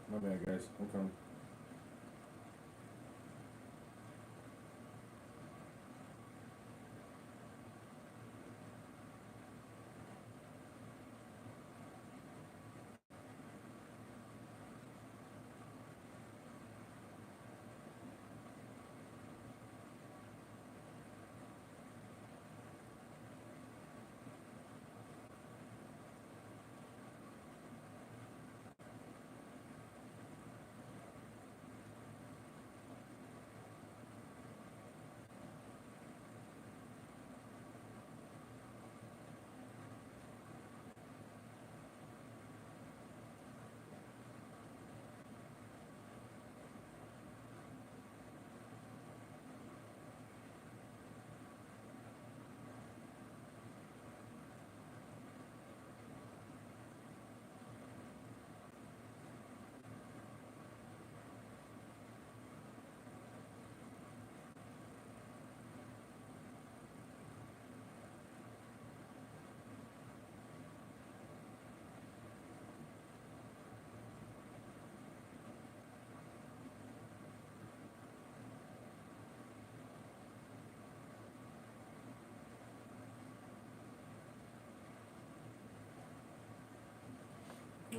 My bad, guys. I'm coming.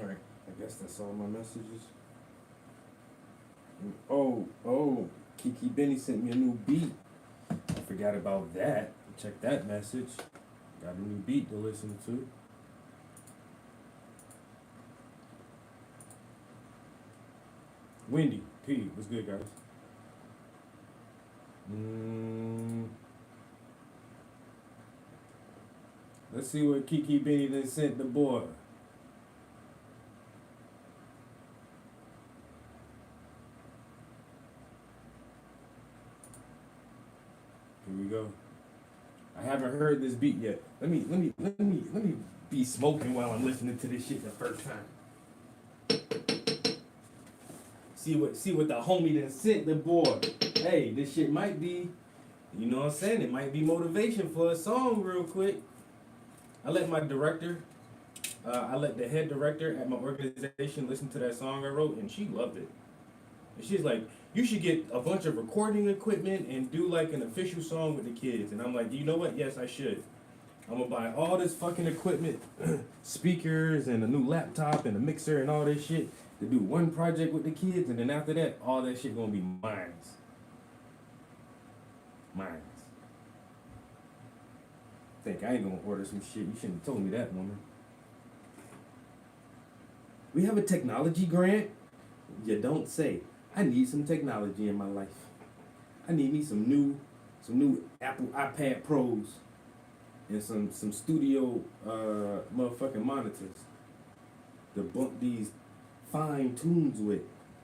All right. I guess that's all my messages. Oh, Kiki Benny sent me a new beat. I forgot about that. Check that message. Got a new beat to listen to. Wendy P. What's good, guys? Mm, let's see what Kiki Benny then sent the boy. Here we go. I haven't heard this beat yet. Let me be smoking while I'm listening to this shit the first time. See what the homie that sent the boy. Hey, this shit might be, you know what I'm saying? It might be motivation for a song real quick. I let my director, I let the head director at my organization listen to that song I wrote, and she loved it. And she's like, you should get a bunch of recording equipment and do like an official song with the kids. And I'm like, you know what? Yes, I should. I'm gonna buy all this fucking equipment, speakers and a new laptop and a mixer and all this shit to do one project with the kids, and then after that, all that shit gonna be mines. Mines. Think I ain't gonna order some shit. You shouldn't have told me that, woman. We have a technology grant? You don't say. I need some technology in my life. I need me some new Apple iPad Pros and some studio motherfucking monitors to bump these fine tunes with.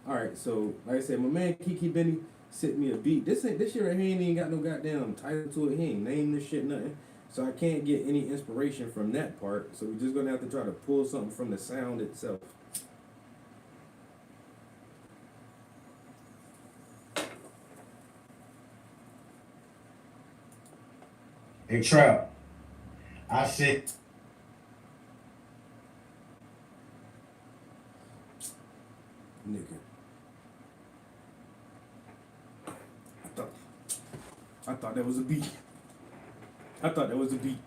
All right, so like I said, my man Kiki Benny sent me a beat. This shit right here ain't even got no goddamn title to it. He ain't named this shit nothing. So I can't get any inspiration from that part. So we're just gonna have to try to pull something from the sound itself. Hey, Trap, I said, Nigga, I thought I thought that was a beat. I thought that was a beat.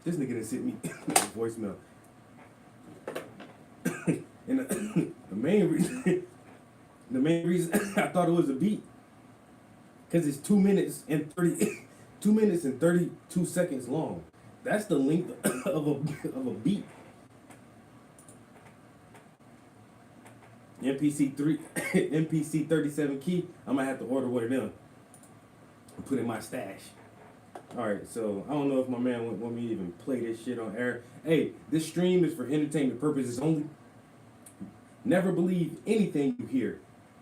This nigga done sent me voicemail. And the main reason, the main reason I thought it was a beat, cause it's 2 minutes and 30, 2 minutes and 32 seconds long. That's the length of a beat. MPC three, MPC 37 key. I'm gonna have to order one of them and put in my stash. All right, so I don't know if my man want me to even play this shit on air. Hey, this stream is for entertainment purposes only. Never believe anything you hear.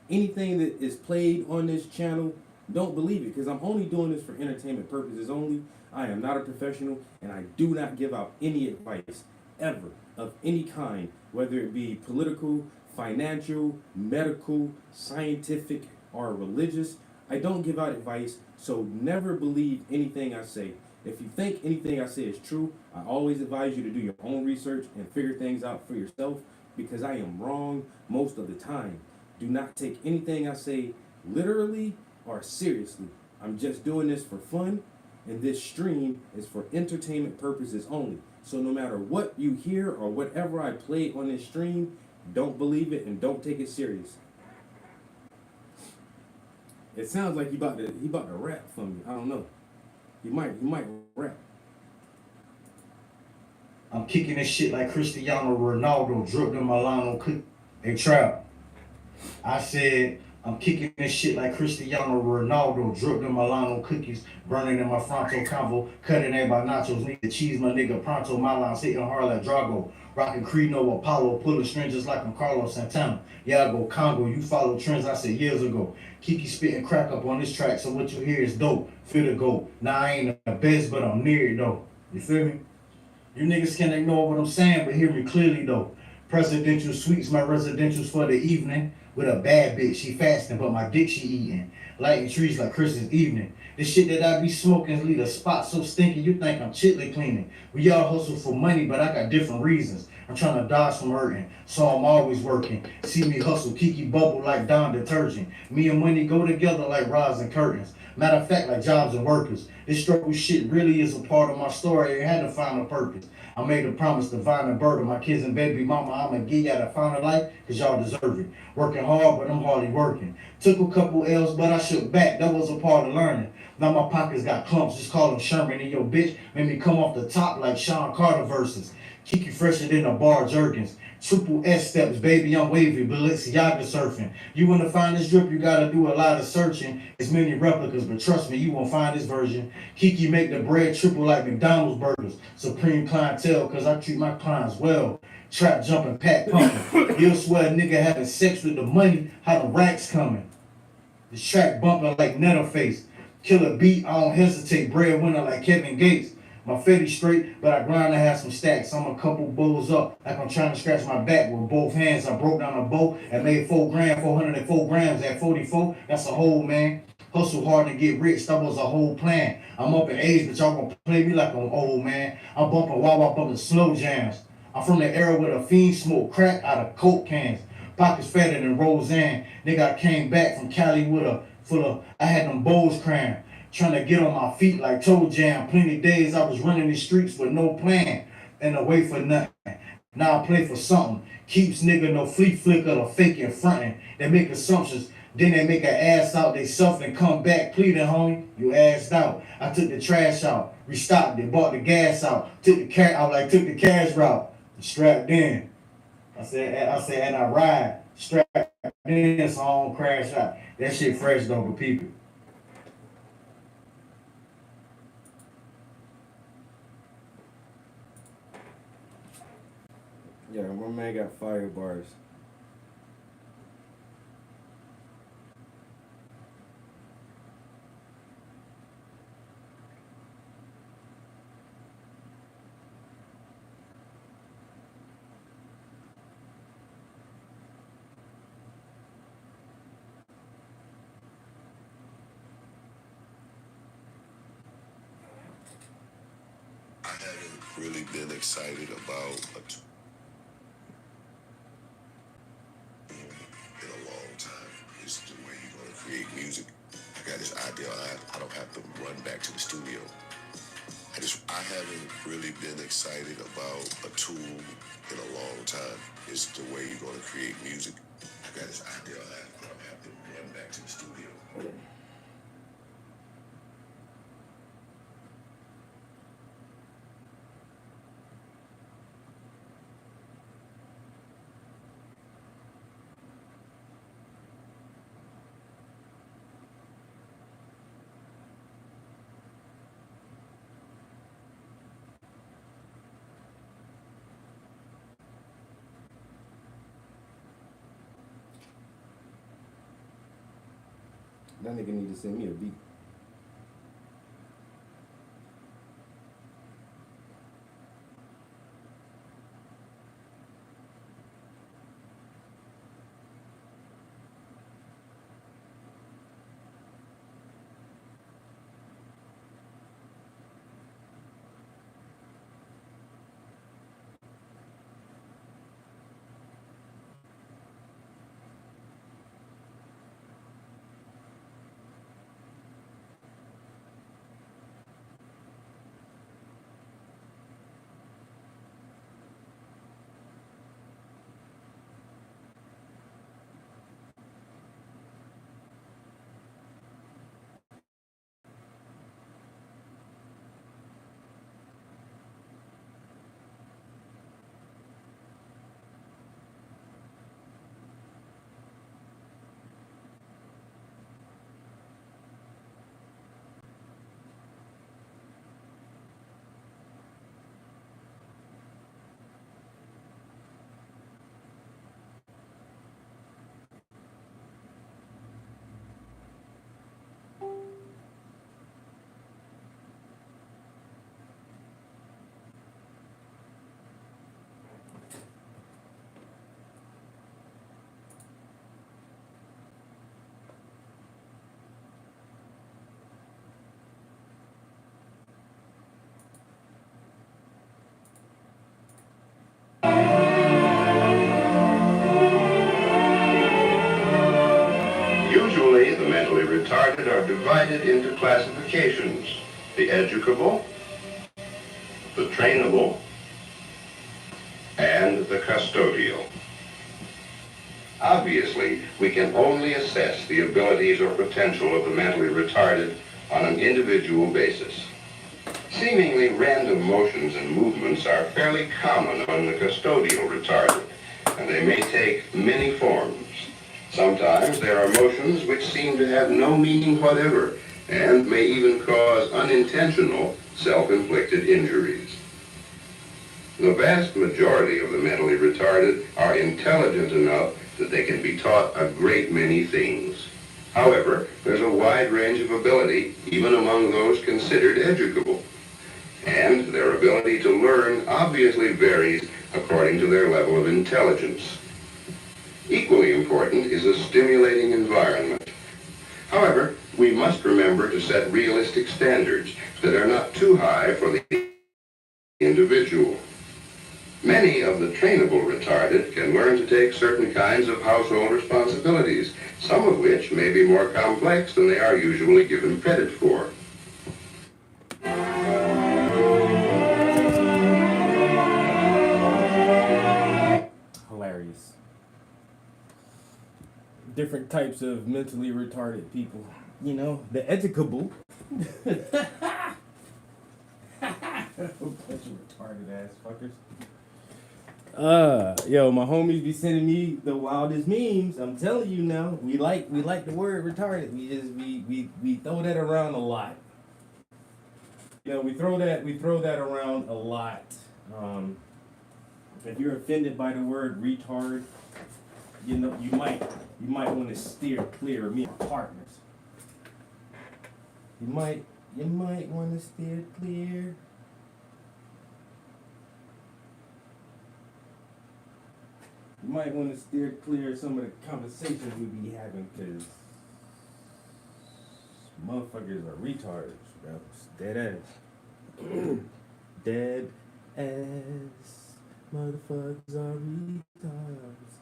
Anything that is played on this channel, don't believe it, because I'm only doing this for entertainment purposes only. I am not a professional, and I do not give out any advice, ever, of any kind, whether it be political, financial, medical, scientific, or religious. I don't give out advice, so never believe anything I say. If you think anything I say is true, I always advise you to do your own research and figure things out for yourself. because I am wrong most of the time. Do not take anything I say literally or seriously. I'm just doing this for fun, and this stream is for entertainment purposes only. So no matter what you hear or whatever I play on this stream, don't believe it and don't take it serious. It sounds like he about to rap for me. I don't know. He might rap. I'm kicking this shit like Cristiano Ronaldo, dripped in Milano cook. Hey Trap, I said I'm kicking this shit like Cristiano Ronaldo, dripped in Milano cookies, burning in my fronto convo, cutting everybody nachos, need to cheese my nigga pronto, my lines hitting hard like Drago, rocking Creedno Apollo, pulling strings just like I'm Carlos Santana. Yeah, I go Congo, you follow trends I said years ago. Kiki spitting crack up on this track, so what you hear is dope. Feel the go. Now I ain't the best, but I'm near it though. You feel me? You niggas can't ignore what I'm saying, but hear me clearly though. Presidential suites, my residentials for the evening. With a bad bitch, she fasting, but my dick she eating. Lighting trees like Christmas evening. The shit that I be smoking leave a spot so stinky you think I'm chitlin cleaning. We all hustle for money, but I got different reasons. I'm trying to dodge from hurting, so I'm always working. See me hustle, Kiki bubble like Dawn detergent. Me and money go together like rods and curtains. Matter of fact, like jobs and workers. This struggle shit really is a part of my story. It had to find a purpose. I made a promise to Vine and Bird, my kids and baby mama. I'ma give y'all the final life, cause y'all deserve it. Working hard, but I'm hardly working. Took a couple L's, but I shook back. That was a part of learning. Now my pockets got clumps, just call them Sherman. And your bitch made me come off the top like Sean Carter verses. Kiki fresher than the bar Jergens. Triple S steps, baby, I'm wavy, Balenciaga surfing. You wanna find this drip, you gotta do a lot of searching. There's many replicas, but trust me, you won't find this version. Kiki make the bread triple like McDonald's burgers. Supreme clientele, cause I treat my clients well. Trap jumping, pack pumping. You'll swear a nigga having sex with the money, how the racks coming. The track bumping like Netterface. Killer beat, I don't hesitate. Breadwinner like Kevin Gates. My fetty straight, but I grind to have some stacks. I'm a couple bulls up, like I'm trying to scratch my back with both hands. I broke down a bow and made 4 grand, 404 grams at 44. That's a whole man. Hustle hard to get rich, that was a whole plan. I'm up in age, but y'all gonna play me like I'm old, man. I'm bumping Wawa, bumping slow jams. I'm from the era where the fiends smoke crack out of Coke cans. Pockets fatter than Roseanne. Nigga, I came back from Cali with a full of, I had them bowls crammed. Trying to get on my feet like toe jam. Plenty days I was running the streets with no plan and away for nothing. Now I play for something. Keeps nigga no fleet flicker or fake and fronting. They make assumptions, then they make an ass out they self and come back pleading, homie. You assed out. I took the trash out, restocked it, bought the gas out, took the took the cash route, strapped in. I said, and I ride strapped in so I don't crash out. That shit fresh though, but people. Yeah, my man got fire bars. I haven't really been excited about in a long time. It's the way you're gonna create music. I got this idea. I don't have to run back to the studio. I haven't really been excited about a tool in a long time. It's the way you're gonna create music. I got this idea. I don't have to run back to the studio. That nigga need to send me a beat. retarded are divided into classifications: the educable, the trainable, and the custodial. Obviously, we can only assess the abilities or potential of the mentally retarded on an individual basis. Seemingly random motions and movements are fairly common among the custodial retarded, and they may take many forms. Sometimes there are motions which seem to have no meaning whatever, and may even cause unintentional self-inflicted injuries. The vast majority of the mentally retarded are intelligent enough that they can be taught a great many things. However, there's a wide range of ability even among those considered educable, and their ability to learn obviously varies according to their level of intelligence. Equally important is a stimulating environment. However, we must remember to set realistic standards that are not too high for the individual. Many of the trainable retarded can learn to take certain kinds of household responsibilities, some of which may be more complex than they are usually given credit for. Hilarious. Different types of mentally retarded people. You know, the educable. Bunch of retarded ass fuckers. Yo, my homies be sending me the wildest memes. I'm telling you now, we like the word retarded. We throw that around a lot. You know, we throw that around a lot. If you're offended by the word retard, you know, you might want to steer clear of me and my partners. You might want to steer clear. You might want to steer clear of some of the conversations we be having, because motherfuckers are retards, bro. It's dead ass. Dead ass. Motherfuckers are retards.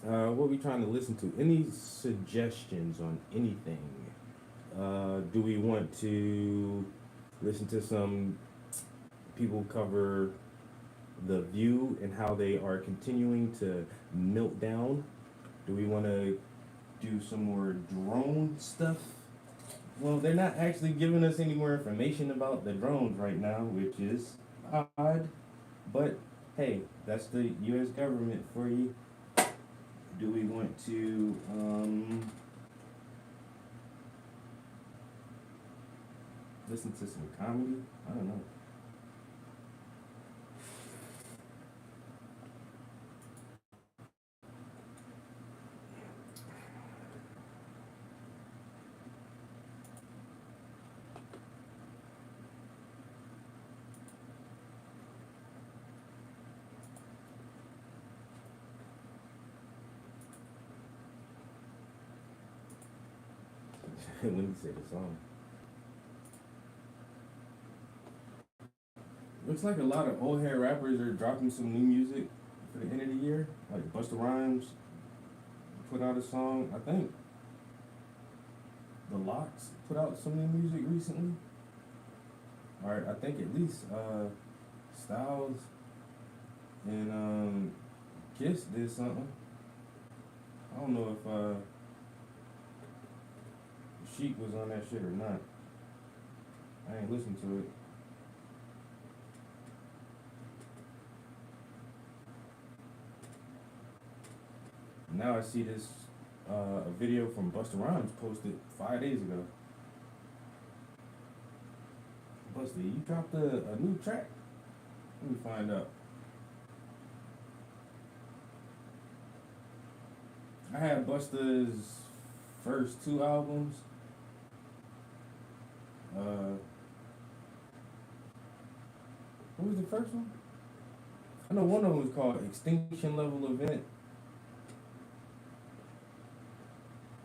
What we trying to listen to? Any suggestions on anything? Do we want to listen to some people cover The View and how they are continuing to melt down? Do we want to do some more drone stuff? Well, they're not actually giving us any more information about the drones right now, which is odd. But hey, that's the U.S. government for you. Do we want to listen to some comedy? I don't know. Let me say the song. Looks like a lot of old hair rappers are dropping some new music for the end of the year. Like Busta Rhymes put out a song. I think The Lox put out some new music recently. Alright, I think at least Styles and Kiss did something. I don't know if Sheik was on that shit or not. I ain't listened to it. Now I see this a video from Busta Rhymes posted 5 days ago. Busta, you dropped a new track? Let me find out. I had Busta's first 2 albums. What was the first one? I know one of them was called Extinction Level Event.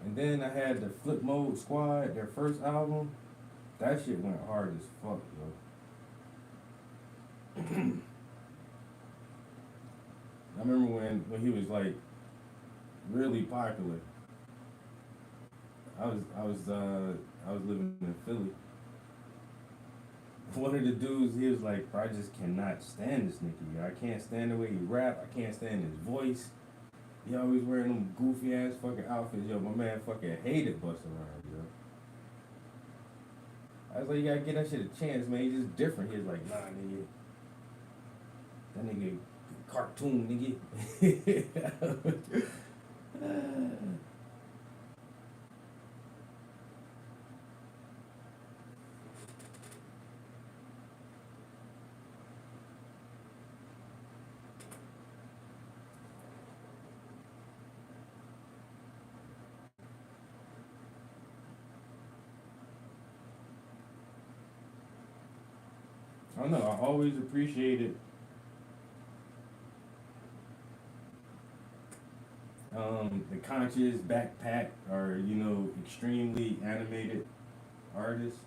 And then I had the Flip Mode Squad, their first album. That shit went hard as fuck, yo. I remember when he was like really popular. I was living in Philly. One of the dudes, he was like, "Bro, I just cannot stand this nigga. Yo. I can't stand the way he rap. I can't stand his voice. He always wearing them goofy ass fucking outfits. Yo, my man fucking hated Busta Rhymes, yo. I was like, you gotta give that shit a chance, man. He's just different." He was like, "Nah, nigga. That nigga cartoon, nigga." I don't know. I always appreciated the conscious backpack or extremely animated artists.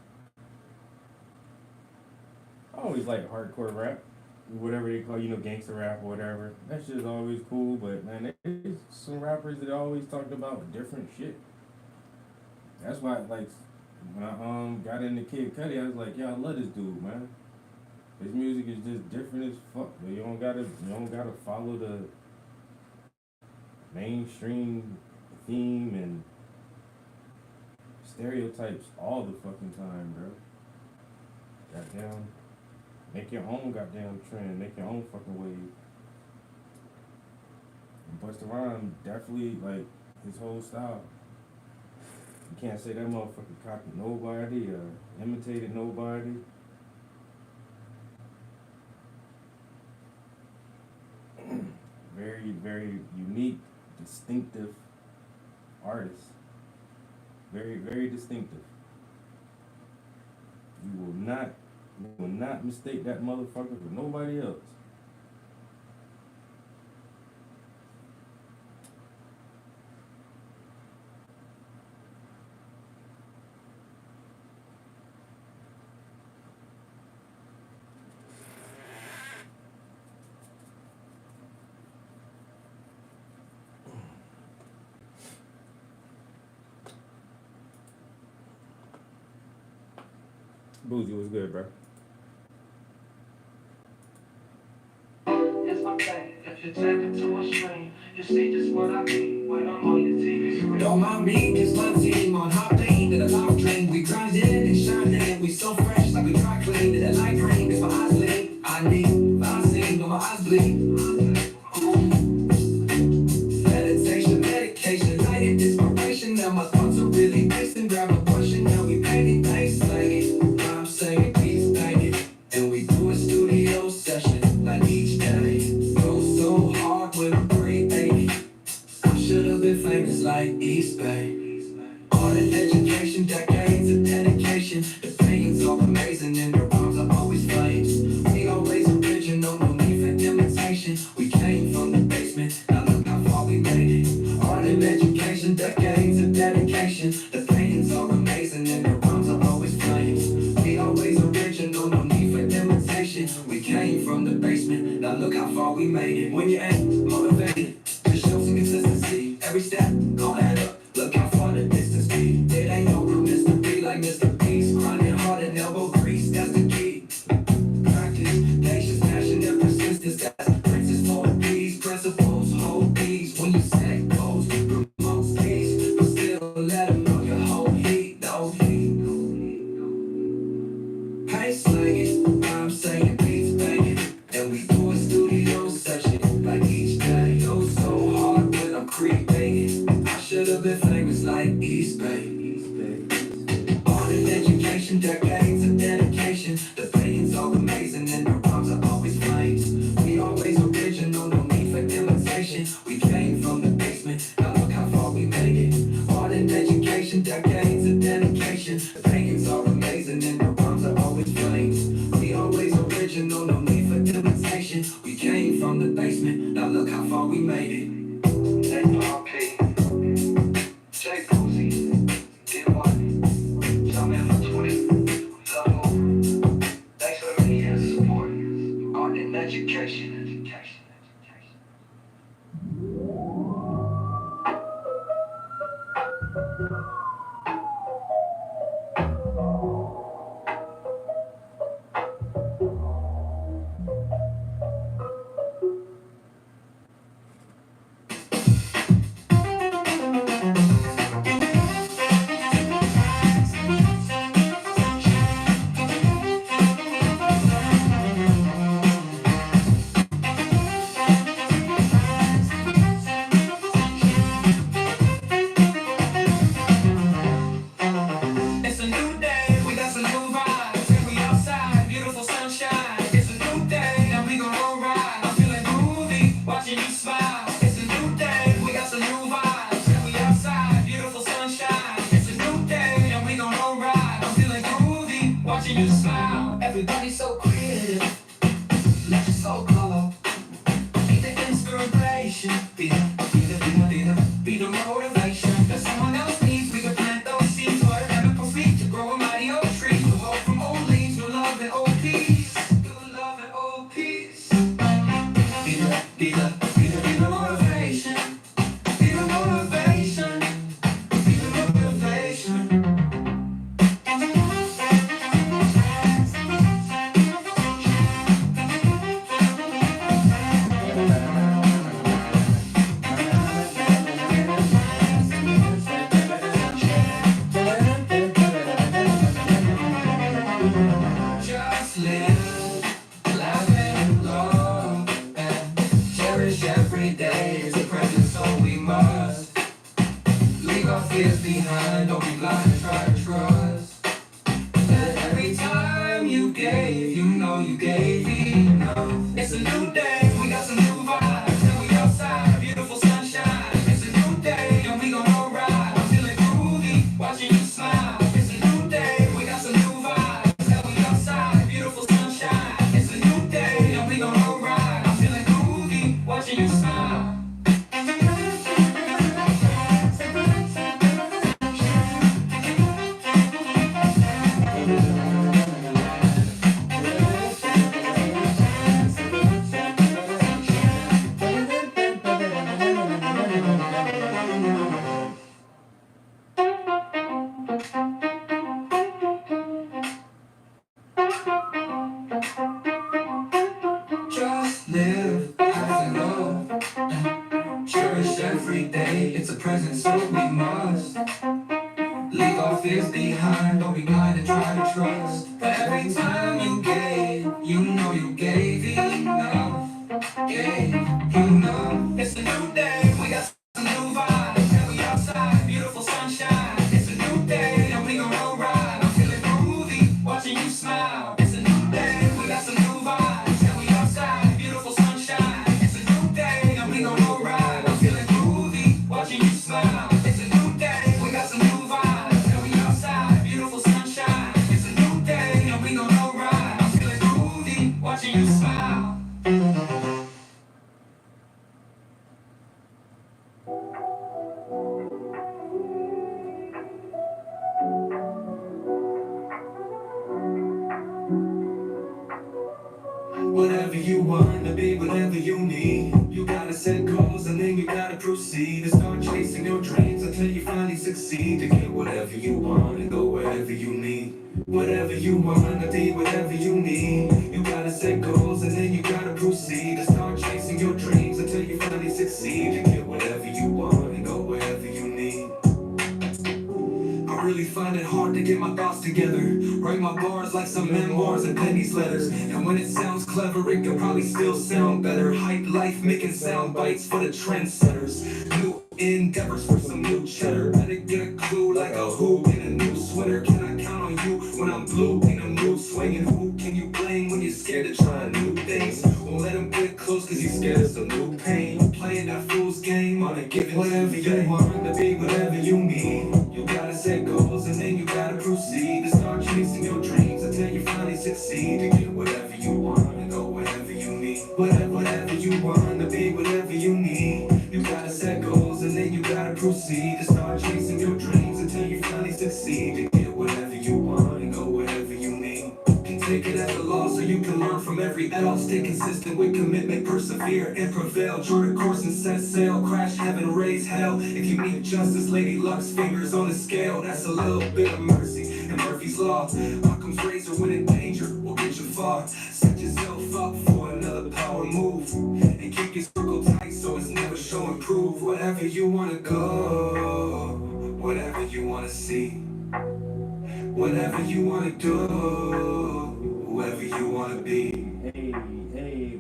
I always like hardcore rap, whatever they call gangster rap or whatever. That shit's always cool. But man, there's some rappers that always talked about different shit. That's why like when I got into Kid Cudi, I was like, yeah, I love this dude, man. His music is just different as fuck. But you don't gotta follow the mainstream theme and stereotypes all the fucking time, bro. Goddamn, make your own goddamn trend, make your own fucking wave. And Busta Rhymes definitely like his whole style. You can't say that motherfucker copied nobody or imitated nobody. Very, very unique, distinctive artist. Very, very distinctive. You will not mistake that motherfucker for nobody else. Boozy was good, bro. It's my thing. If you tap into a stream, you see just what I mean when I'm on your TV screen. Don't mind me, cause my team on hot lane to the live dream. We grinding and shining, we so fresh like we dry clean. To the light green, cause my eyes lean. I need Vaseline, but my eyes bleed. Meditation, medication, lighted inspiration. Now my thoughts are really racing. Grab a portion, now we paint it, nice, like it. I'm saying peace, thank it. And we do a studio session like each day. Go so hard when I'm creating. I should have been famous like East Bay. Art and education, decades of dedication. The paintings are amazing and the rhymes are always flames. We always original, no need for imitation. We came from the basement, now look how far we made it. Art and education, decades of dedication. The paintings are amazing and the rhymes are always flames. We always original, no need for imitation. We came from the basement, now look how far we made it. When you ain't motivated, just show some consistency. Every step, gon' add up. Look how far the distance be. It ain't no room to be like Mr. Beast. Grinding hard and elbow grease, that's the key. Practice, patience, passion, and persistence. That's the princess for these principles. Hold these when you set goals. Promote peace, but still let them know you hold heat. No heat. Paint slanging, I'm saying beats banging. And we do a studio session like each day. Go so hard when I'm creating. I should have been famous like East Bay. Art and education, decades of dedication. The paintings are amazing and the rhymes are always flames. We always original, no need for imitation. We came from the basement, now look how far we made it. Art and education, decades of dedication. The paintings are amazing and the rhymes are always flames. We always original, no need for imitation. We came from the basement, now look how far we made it. J.R.P. J. Boozy, D1, Jumpin' for 20, Double. Thanks for the media and support. Art and education. Everybody's so creative. Let your soul glow. Be the inspiration. Be the motivation that someone else needs. We can plant those seeds. Water chemicals speak to grow a mighty oak tree. The hope from old leaves, new love and old peace. New love and old peace. Be the motivation. Be the motivation. Be the motivation. Just live, laugh and love, and cherish every day. It's a present, so we must leave our fears behind. Don't be blind and try to trust that every time you gave, you know you gave enough. It's a new day, we got some new vibes, and we outside, beautiful sunshine. It's a new day, and we gon' ride. I'm feeling groovy, watching you smile. It's a new day, we got some new vibes, and we outside, beautiful sunshine. It's a new day, and we gon' ride. I'm feeling groovy, watching you smile. Just live, have and love, and cherish every day. It's a present, so we must leave our fears behind. Don't be blind and try to trust. But every time you gave, you know you gave enough. Gave, you know. It's a new day, we got some new vibes, and we outside, beautiful sunshine. It's a new day, and we gon' ride. I'm feeling groovy, watching you smile. It's a new day, we got some new vibes, and we outside, beautiful sunshine. It's a new day, and we gon' ride. I'm feeling groovy, watching you smile. It's a new day, we got some new vibes, and we outside, beautiful sunshine. It's a new day, and we gon' ride. I'm feeling groovy, watching you smile. Whatever you want to be, whatever you need. You gotta set goals and then you gotta proceed to start chasing your dreams until you finally succeed to get whatever you want and go wherever you need. Whatever you want to be, whatever you need. You gotta set goals and then you gotta proceed to start chasing your dreams until you finally succeed to get whatever you want and go wherever you need. I really find it hard to get my thoughts together. Write my bars like some memoirs and pennies letters. And when it sounds clever, it could probably still sound better. Hype life, making sound bites for the trendsetters. New endeavors for some new cheddar. Better get a clue like a hoop in a new sweater. Can I count on you when I'm blue in a mood swinging? Who can you blame when you're scared to try new things? Won't let them get close cause you're scared of some new pain. Playing that fool's game on a given whatever you want to be, whatever you need. You gotta set goals and then you gotta proceed to start chasing your dreams until you finally succeed to get whatever you want and go wherever you need. Whatever you want to be, whatever you need. You gotta set goals and then you gotta proceed to start chasing your dreams until you finally succeed to get whatever you want and go wherever you need. Take it as a loss so you can learn from every L. Stay consistent with commitment, persevere and prevail. Draw the course and set sail, crash heaven, raise hell. If you meet justice, Lady Luck's fingers on the scale. That's a little bit of mercy and Murphy's Law. Occam's razor when in danger will get you far. Set yourself up for another power move and keep your circle tight so it's never show and prove. Whatever you wanna go, whatever you wanna see. Whatever you wanna do, whoever you wanna be.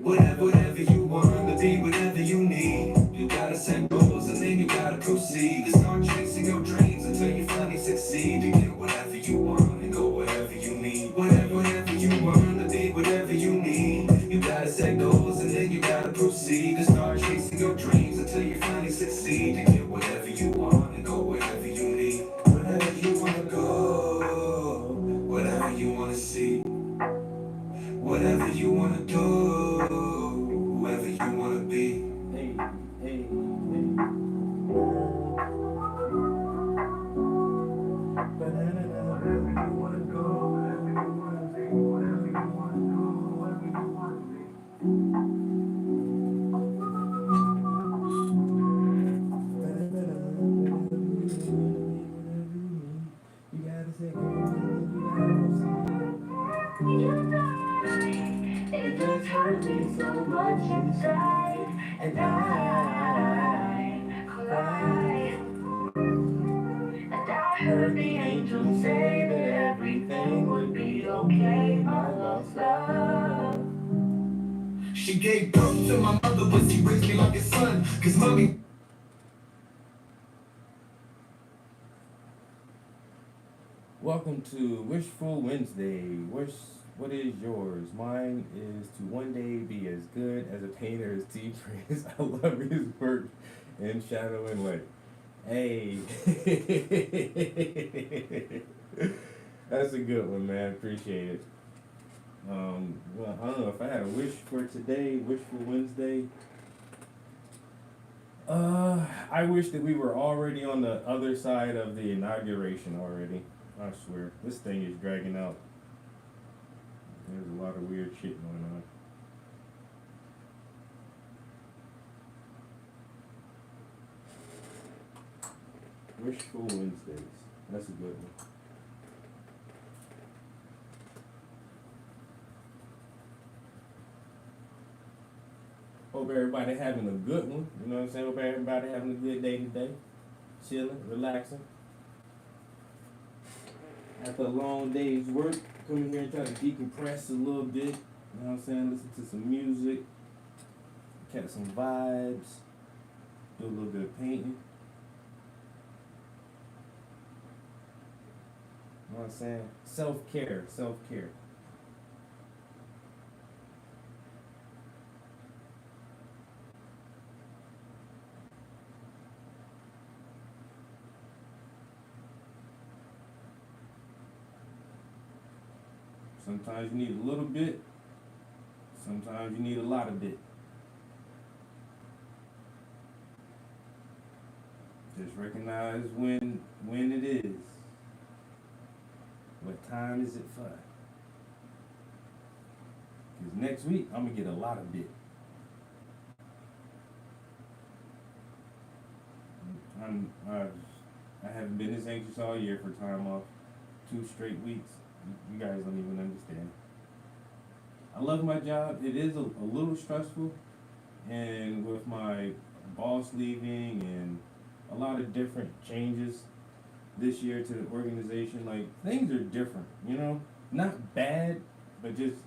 Whatever you wanna be, whatever you need. You gotta set goals and then you gotta proceed to start chasing your dreams until you finally succeed to get whatever you want and go wherever you need. Whatever you wanna be, whatever you need. You gotta set goals and then you gotta proceed to start chasing your dreams until you finally succeed to get whatever you want and go wherever you need. Whatever you wanna go, whatever you wanna see. Whatever you wanna do, whoever you wanna be. Hey, hey, hey. You gotta say, it just hurt me so much inside, and I cried. And I heard the angels say that everything would be okay, my lost love. She gave birth to my mother, but she raised me like a son, cause mommy. Welcome to Wishful Wednesday. What is yours? Mine is to one day be as good as a painter as T Prince. I love his work in shadow and light. Hey. That's a good one, man. Appreciate it. Well, I don't know if I had a wish for today, Wishful Wednesday. I wish that we were already on the other side of the inauguration already. I swear, this thing is dragging out. There's a lot of weird shit going on. Wishful Wednesdays. That's a good one. Hope everybody having a good one. You know what I'm saying? Hope everybody having a good day today. Chilling, relaxing. After a long day's work, come in here and try to decompress a little bit. You know what I'm saying? Listen to some music. Catch some vibes. Do a little bit of painting. You know what I'm saying? Self-care, self-care. Sometimes you need a little bit. Sometimes you need a lot of bit. Just recognize when it is. What time is it for? Because next week, I'm going to get a lot of bit. I haven't been this anxious all year for time off. 2 straight weeks. You guys don't even understand. I love my job. It is a little stressful. And with my boss leaving and a lot of different changes this year to the organization, like, things are different, you know? Not bad, but just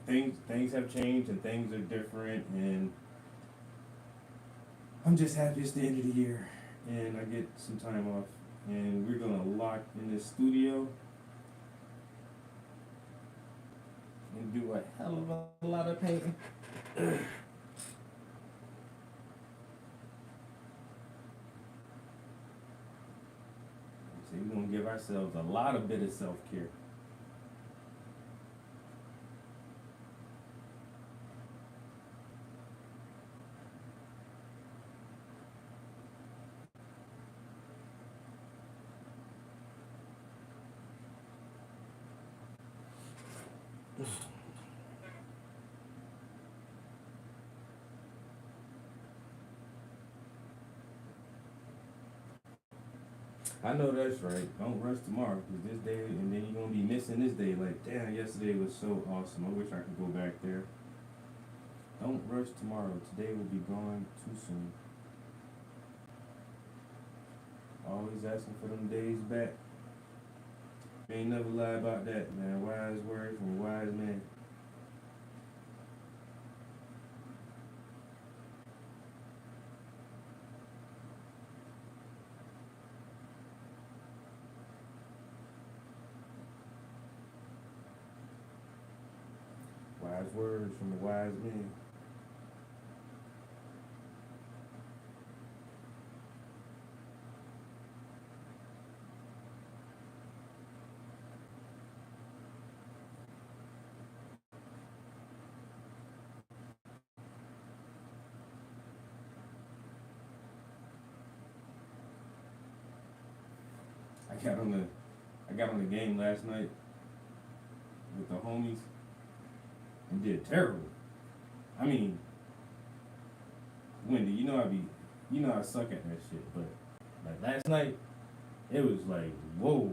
things have changed and things are different, and I'm just happy it's the end of the year and I get some time off, and we're gonna lock in this studio and do a hell of a lot of painting. So we're gonna give ourselves a lot of bit of self-care. I know that's right. Don't rush tomorrow, because this day, and then you're gonna be missing this day. Like, damn, yesterday was so awesome. I wish I could go back there. Don't rush tomorrow. Today will be gone too soon. Always asking for them days back. Ain't never lie about that, man. Wise words from a wise man. Wise words from a wise man. I got on the game last night with the homies and did terrible. I mean, Wendy, you know I suck at that shit, but like last night, it was like, whoa.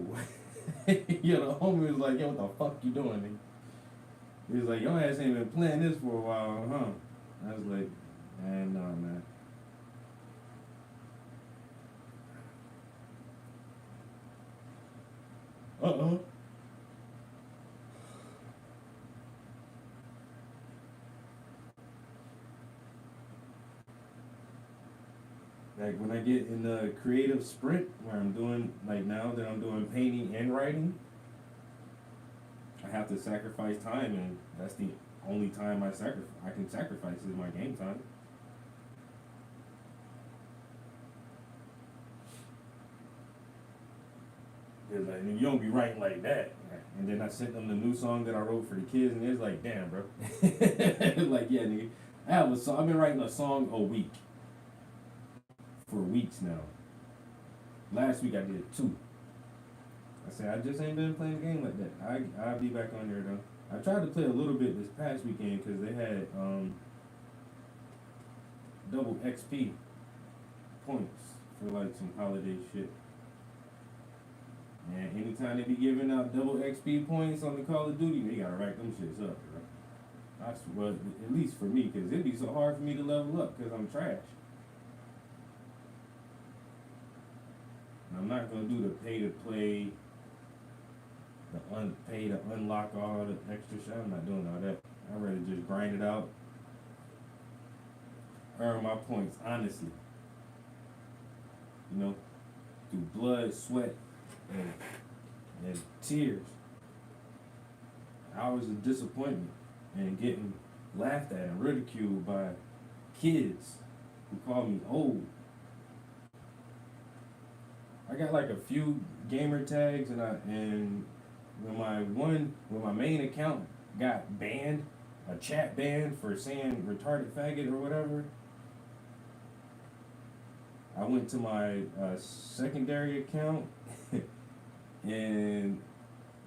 Yo, the homie was like, yo, what the fuck you doing, nigga? He was like, your ass ain't been playing this for a while, huh? I was like, man, no, man. Uh-oh. Like when I get in the creative sprint where I'm doing, like now that I'm doing painting and writing, I have to sacrifice time, and that's the only time I can sacrifice is my game time. It's like, you don't be writing like that. And then I sent them the new song that I wrote for the kids, and it's like, damn, bro. Like, yeah, nigga. I've been writing a song a week. For weeks now. Last week I did 2. I said, I just ain't been playing the game like that. I'll be back on there, though. I tried to play a little bit this past weekend because they had double XP points for like some holiday shit. And anytime they be giving out double XP points on the Call of Duty, they gotta rack them shits up, bro. That's what, at least for me, because it'd be so hard for me to level up because I'm trash. And I'm not gonna do the pay to play, pay to unlock all the extra shit. I'm not doing all that. I'd rather just grind it out, earn my points honestly. You know, through blood, sweat, and tears, hours of disappointment, and getting laughed at and ridiculed by kids who call me old. I got like a few gamer tags, and when my main account got banned, a chat ban for saying retarded faggot or whatever, I went to my secondary account, and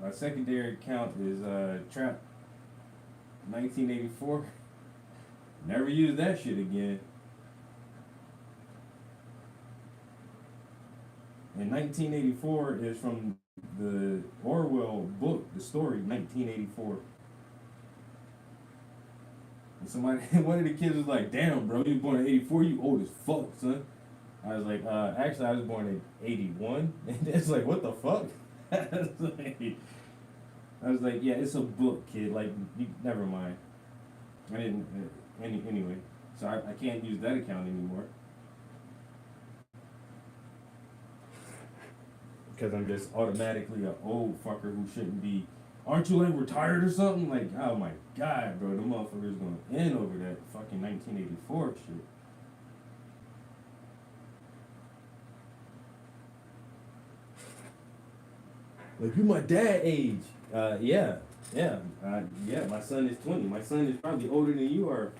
my secondary account is Trap 1984. Never used that shit again. And 1984 is from the Orwell book, the story 1984. And somebody, one of the kids was like, "Damn, bro, you was born in '84. You old as fuck, son." I was like, actually, I was born in '81. And it's like, what the fuck? I was like, yeah, it's a book, kid. Like, never mind. I didn't, anyway. So I can't use that account anymore. Because I'm just automatically an old fucker who shouldn't be. Aren't you like retired or something? Like, oh my god, bro, the motherfucker's gonna end over that fucking 1984 shit. Like, you my dad age. Yeah. My son is 20. My son is probably older than you are.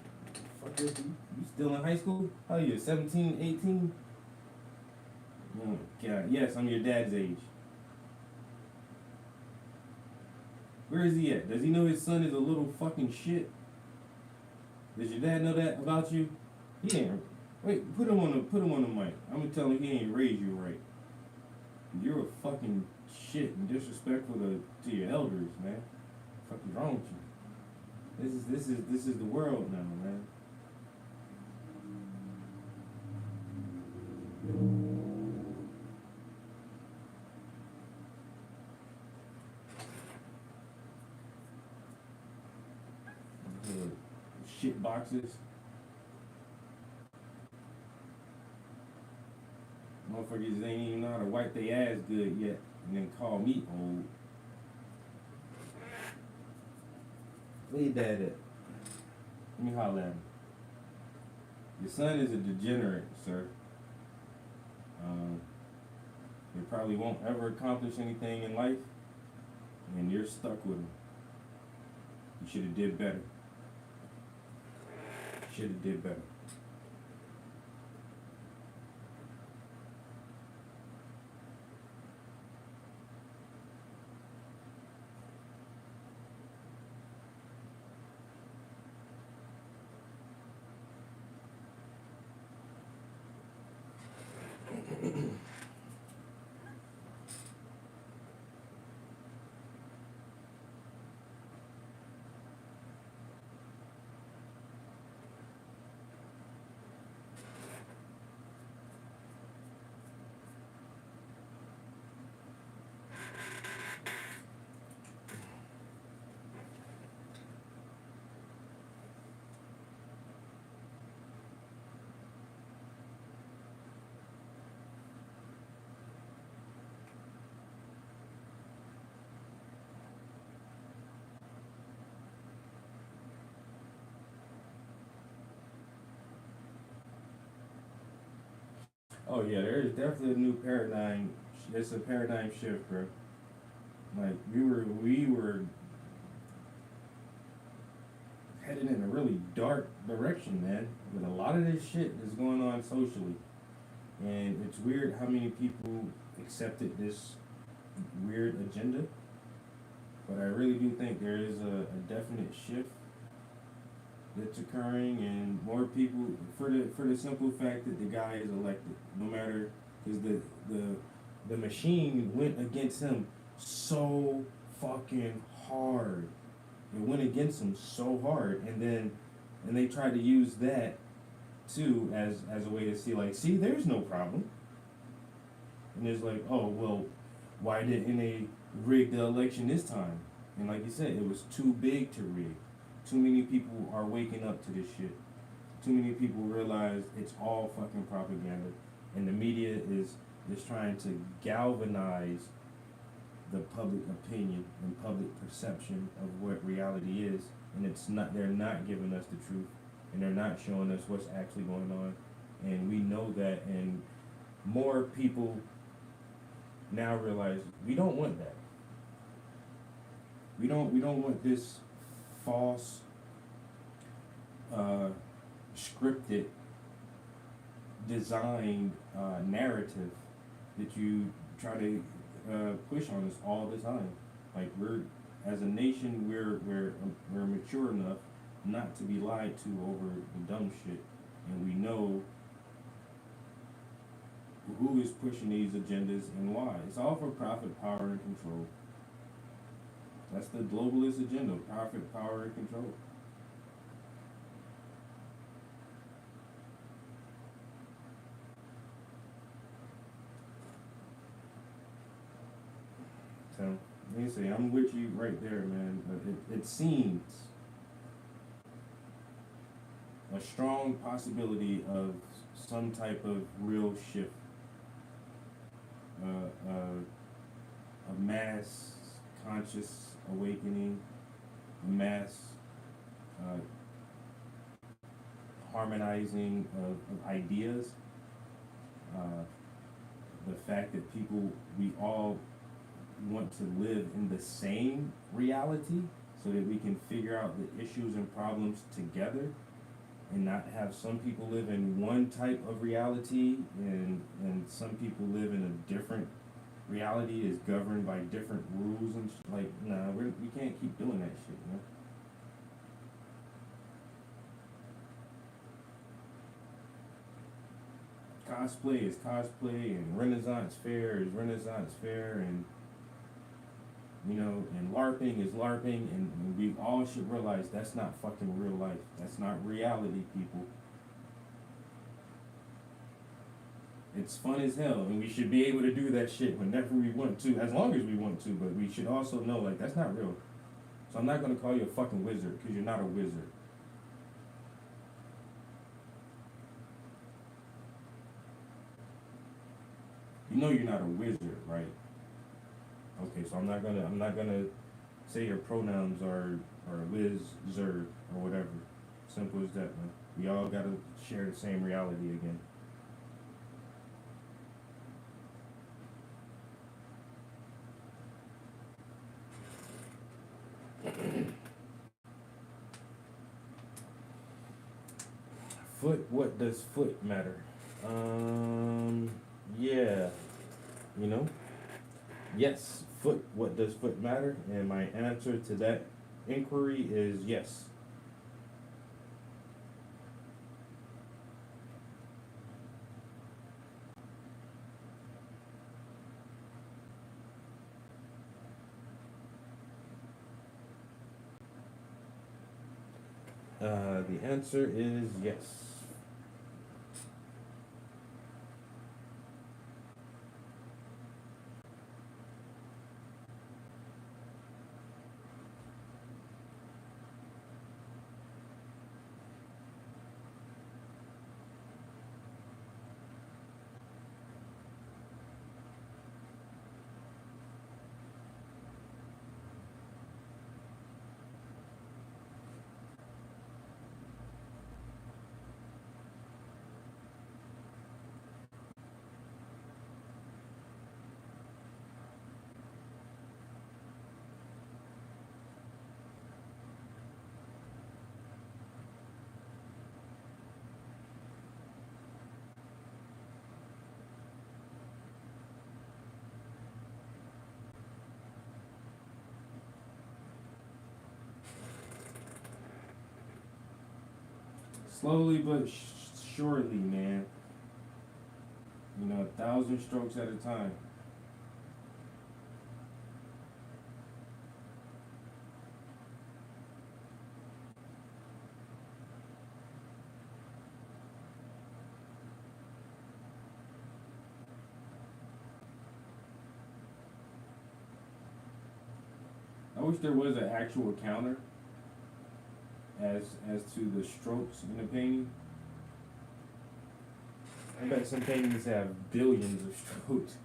Fuck this, you still in high school? How are you, 17, 18? Oh my god, yes, I'm your dad's age. Where is he at? Does he know his son is a little fucking shit? Does your dad know that about you? He ain't. Wait, put him on the mic. I'm gonna tell him he ain't raised you right. You're a fucking shit and disrespectful to your elders, man. What the fuck is wrong with you? This is the world now, man. Shit boxes. Motherfuckers ain't even know how to wipe their ass good yet, and then call me old. Where your dad at? Let me holler at him. Your son is a degenerate, sir. He probably won't ever accomplish anything in life, and you're stuck with him. You should have did better. Should have did better. Oh yeah, there is definitely a new paradigm. It's a paradigm shift, bro. Like we were headed in a really dark direction, man. With a lot of this shit that's going on socially, and it's weird how many people accepted this weird agenda. But I really do think there is a definite shift that's occurring, and more people for the simple fact that the guy is elected, no matter because the machine went against him so fucking hard. It went against him so hard, and they tried to use that too as a way to see like, see, there's no problem. And it's like, oh well, why didn't they rig the election this time? And like you said, it was too big to rig. Too many people are waking up to this shit. Too many people realize it's all fucking propaganda, and the media is trying to galvanize the public opinion and public perception of what reality is, and it's not. They're not giving us the truth, and they're not showing us what's actually going on, and we know that, and more people now realize we don't want that. We don't want this false, scripted, designed narrative that you try to push on us all the time. Like we're as a nation, we're mature enough not to be lied to over the dumb shit, and we know who is pushing these agendas and why. It's all for profit, power, and control. That's the globalist agenda: profit, power, and control. So, let me say, I'm with you right there, man. But it seems a strong possibility of some type of real shift, a mass conscious awakening, a mass uh, harmonizing of ideas. The fact that we all want to live in the same reality so that we can figure out the issues and problems together, and not have some people live in one type of reality and some people live in a different reality is governed by different rules and like, nah, we can't keep doing that shit, man. Cosplay is cosplay, and Renaissance fair is Renaissance fair, and and LARPing is LARPing, and we all should realize that's not fucking real life. That's not reality, people. It's fun as hell, and we should be able to do that shit whenever we want to, as long as we want to, but we should also know, like, that's not real. So I'm not gonna call you a fucking wizard, because you're not a wizard. You know you're not a wizard, right? Okay, so I'm not gonna say your pronouns are Liz, Zer, or whatever. Simple as that, man. We all gotta share the same reality again. Foot, what does foot matter? Yeah, you know? Yes, foot, what does foot matter? And my answer to that inquiry is yes. The answer is yes. slowly but surely, man. 1,000 strokes at a time. I wish there was an actual counter as to the strokes in the painting. I bet some paintings have billions of strokes.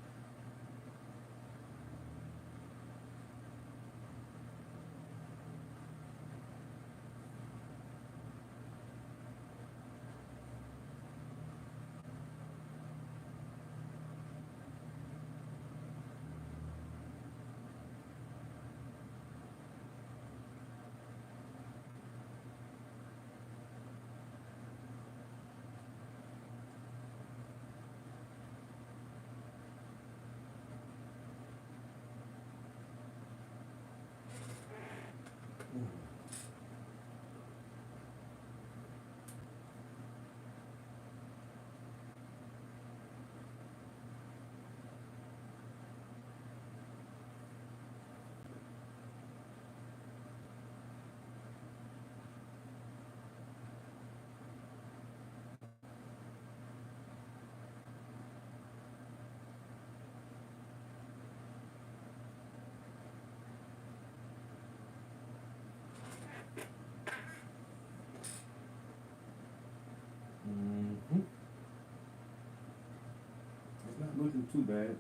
It's not looking too bad.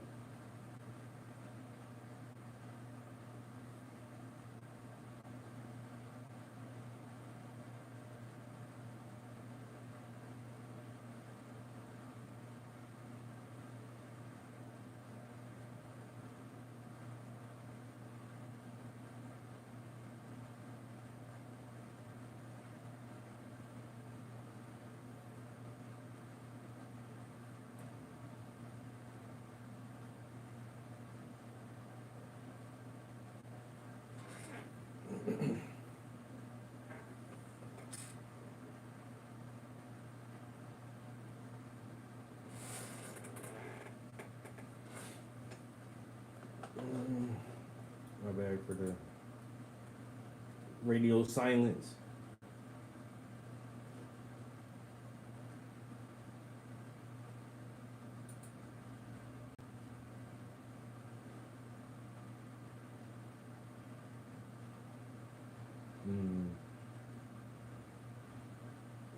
My bad for the radio silence.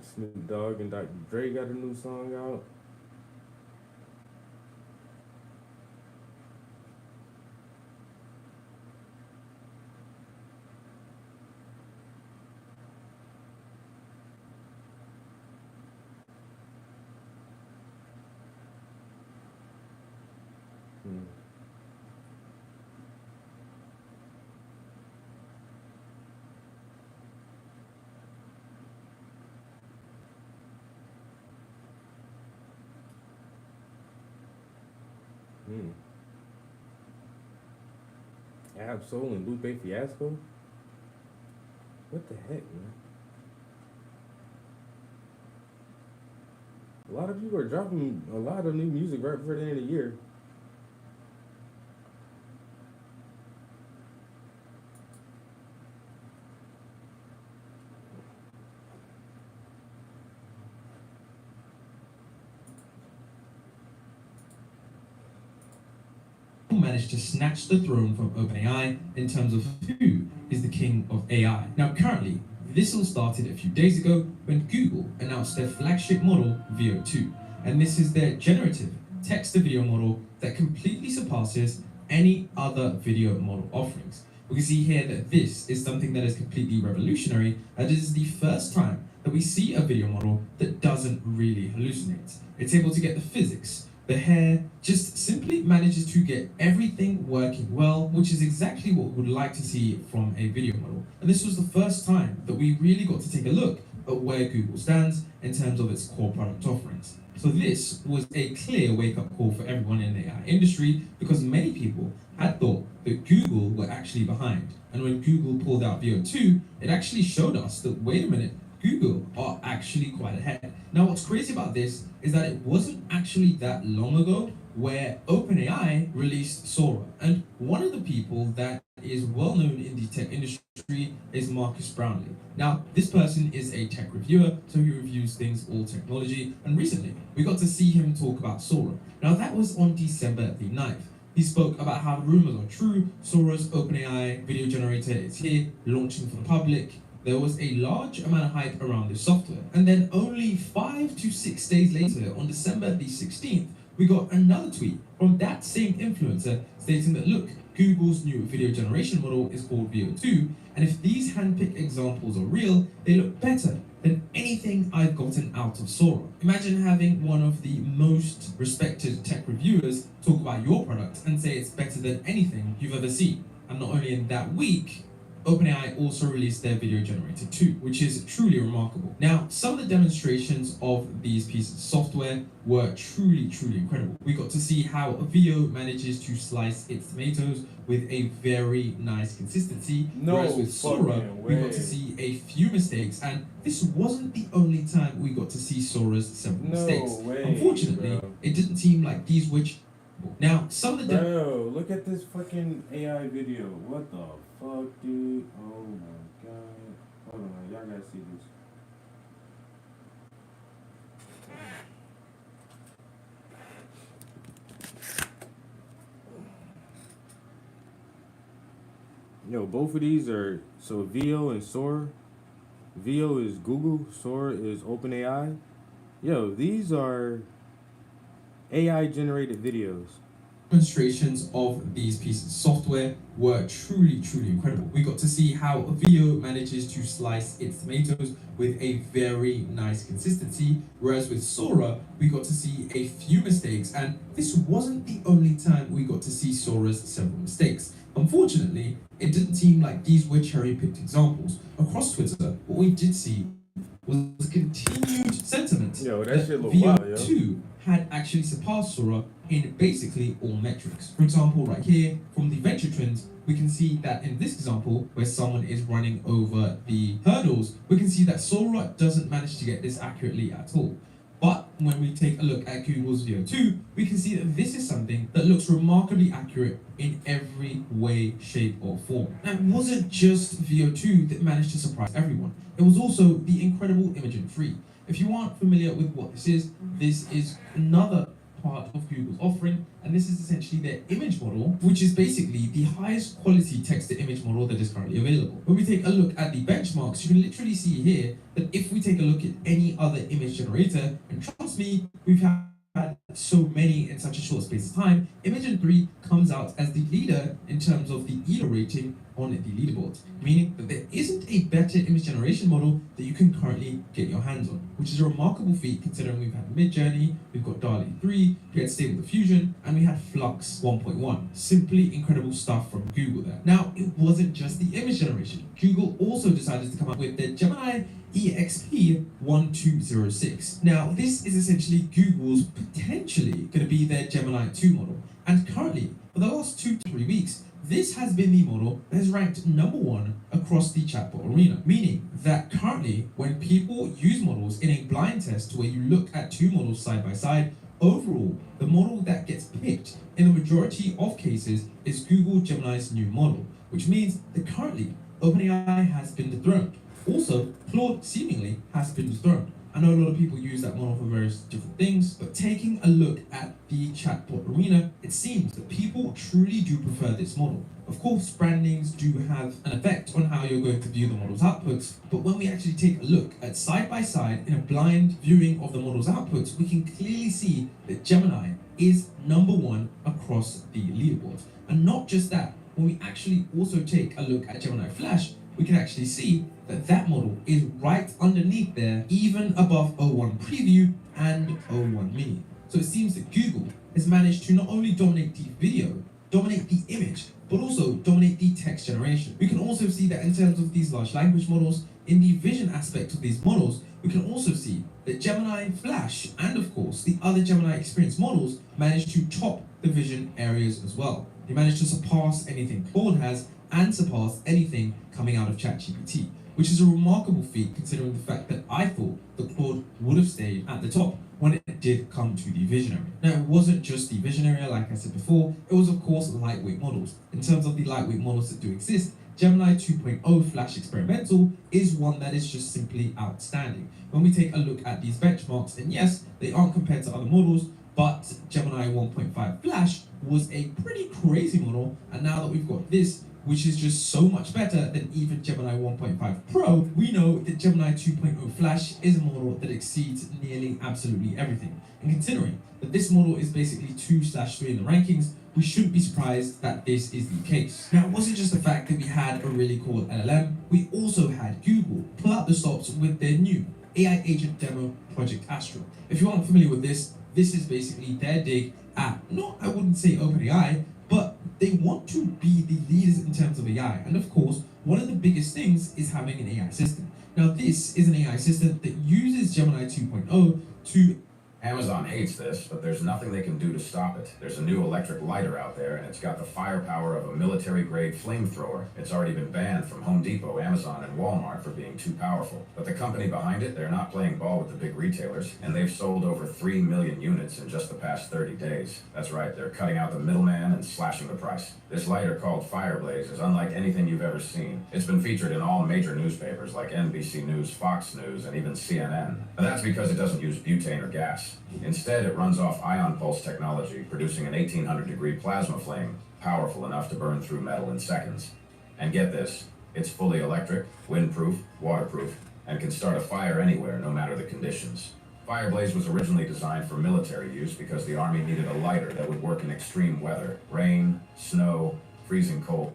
Snoop Dogg and Dr. Dre got a new song out. Ab Soul and Lupe Fiasco? What the heck, man? A lot of people are dropping a lot of new music right before the end of the year. Managed to snatch the throne from OpenAI in terms of who is the king of AI. Now, currently, this all started a few days ago when Google announced their flagship model, Veo 2. And this is their generative text-to-video model that completely surpasses any other video model offerings. We can see here that this is something that is completely revolutionary, and it is the first time that we see a video model that doesn't really hallucinate. It's able to get the physics, the hair, just simply manages to get everything working well, which is exactly what we would like to see from a video model. And this was the first time that we really got to take a look at where Google stands in terms of its core product offerings. So this was a clear wake-up call for everyone in the AI industry, because many people had thought that Google were actually behind. And when Google pulled out Veo 2, it actually showed us that, wait a minute, Google are actually quite ahead. Now, what's crazy about this is that it wasn't actually that long ago where OpenAI released Sora. And one of the people that is well known in the tech industry is Marcus Brownlee. Now, this person is a tech reviewer, so he reviews things all technology. And recently, we got to see him talk about Sora. Now, that was on December the 9th. He spoke about how the rumors are true. Sora's OpenAI video generator is here, launching for the public. There was a large amount of hype around this software. And then only 5 to 6 days later, on December the 16th, we got another tweet from that same influencer stating that, look, Google's new video generation model is called VO2, and if these handpicked examples are real, they look better than anything I've gotten out of Sora. Imagine having one of the most respected tech reviewers talk about your product and say it's better than anything you've ever seen. And not only in that week, OpenAI also released their video generator too, which is truly remarkable. Now, some of the demonstrations of these pieces of software were truly incredible. We got to see how VO manages to slice its tomatoes with a very nice consistency, whereas with Sora, we got to see a few mistakes, and this wasn't the only time we got to see Sora's several mistakes. Unfortunately, it didn't seem like these were. Now, some of the Bro, look at this fucking AI video. What the fuck, dude? Oh my god. Hold on, y'all gotta see this. Yo, both of these are, so VO and Sora. VO is Google, Sora is OpenAI. Yo, these are AI generated videos. Demonstrations of these pieces of software were truly incredible. We got to see how VO manages to slice its tomatoes with a very nice consistency, whereas with Sora, we got to see a few mistakes, and this wasn't the only time we got to see Sora's several mistakes. Unfortunately, it didn't seem like these were cherry-picked examples. Across Twitter, what we did see was continued sentiment Yo, that shit look VO2 wild, yo. had actually surpassed Sora in basically all metrics. For example, right here, from the venture trends, we can see that in this example, where someone is running over the hurdles, we can see that Sora doesn't manage to get this accurately at all. But when we take a look at Google's VO2, we can see that this is something that looks remarkably accurate in every way, shape, or form. And it wasn't just VO2 that managed to surprise everyone. It was also the incredible Imagen 3. If you aren't familiar with what this is another part of Google's offering, and this is essentially their image model, which is basically the highest quality text-to-image model that is currently available. When we take a look at the benchmarks, you can literally see here that if we take a look at any other image generator, and trust me, we've had so many in such a short space of time, Imagen 3 comes out as the leader in terms of the ELO rating on the leaderboard, meaning that there isn't a better image generation model that you can currently get your hands on, which is a remarkable feat considering we've had Midjourney, we've got DALL-E 3, we had Stable Diffusion, and we had Flux 1.1. Simply incredible stuff from Google there. Now, it wasn't just the image generation. Google also decided to come up with their Gemini EXP 1206. Now, this is essentially Google's potentially going to be their Gemini 2 model. And currently, for the last 2 to 3 weeks, this has been the model that has ranked #1 across the chatbot arena, meaning that currently, when people use models in a blind test where you look at 2 models side by side, overall, the model that gets picked in the majority of cases is Google Gemini's new model, which means that currently, OpenAI has been dethroned. Also, Claude seemingly has been dethroned. I know a lot of people use that model for various different things, but taking a look at the chatbot arena, it seems that people truly do prefer this model. Of course, brandings do have an effect on how you're going to view the model's outputs, but when we actually take a look at side by side in a blind viewing of the model's outputs, we can clearly see that Gemini is #1 across the leaderboard. And not just that, when we actually also take a look at Gemini Flash, we can actually see that that model is right underneath there, even above O1 Preview and O1 Mini. So it seems that Google has managed to not only dominate the video, dominate the image, but also dominate the text generation. We can also see that in terms of these large language models, in the vision aspect of these models, we can also see that Gemini Flash and of course the other Gemini Experience models managed to top the vision areas as well. They managed to surpass anything Claude has and surpass anything coming out of ChatGPT. which is a remarkable feat considering the fact that I thought that Claude would have stayed at the top when it did come to the Visionary. Now, it wasn't just the Visionary, like I said before, it was of course lightweight models. In terms of the lightweight models that do exist, Gemini 2.0 Flash Experimental is one that is just simply outstanding. When we take a look at these benchmarks, and yes, they aren't compared to other models, but Gemini 1.5 Flash was a pretty crazy model, and now that we've got this, which is just so much better than even Gemini 1.5 Pro, we know that Gemini 2.0 Flash is a model that exceeds nearly absolutely everything. And considering that this model is basically 2/3 in the rankings, we shouldn't be surprised that this is the case. Now, it wasn't just the fact that we had a really cool LLM, we also had Google pull out the stops with their new AI agent demo, Project Astra. If you aren't familiar with this is basically their dig at, I wouldn't say OpenAI, but they want to be the leaders in terms of AI. And of course, one of the biggest things is having an AI assistant. Now, this is an AI assistant that uses Gemini 2.0 to Amazon hates this, but there's nothing they can do to stop it. There's a new electric lighter out there, and it's got the firepower of a military-grade flamethrower. It's already been banned from Home Depot, Amazon, and Walmart for being too powerful. But the company behind it, they're not playing ball with the big retailers, and they've sold over 3 million units in just the past 30 days. That's right, they're cutting out the middleman and slashing the price. This lighter called Fireblaze is unlike anything you've ever seen. It's been featured in all major newspapers like NBC News, Fox News, and even CNN. And that's because it doesn't use butane or gas. Instead, it runs off ion pulse technology, producing an 1800-degree plasma flame, powerful enough to burn through metal in seconds. And get this, it's fully electric, windproof, waterproof, and can start a fire anywhere, no matter the conditions. Fireblaze was originally designed for military use because the Army needed a lighter that would work in extreme weather, rain, snow, freezing cold.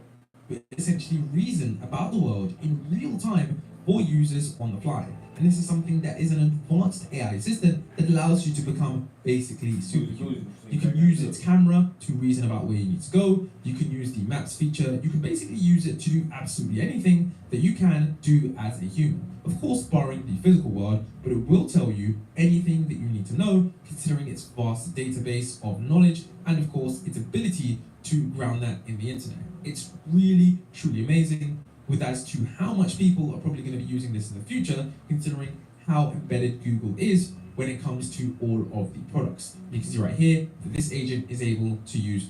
Essentially reason about the world in real time for users on the fly. And this is something that is an advanced AI assistant that allows you to become basically superhuman. You can use its camera to reason about where you need to go. You can use the maps feature. You can basically use it to do absolutely anything that you can do as a human. Of course, barring the physical world, but it will tell you anything that you need to know, considering its vast database of knowledge and of course its ability to ground that in the internet. It's really, truly amazing with as to how much people are probably going to be using this in the future, considering how embedded Google is when it comes to all of the products. You can see right here that this agent is able to use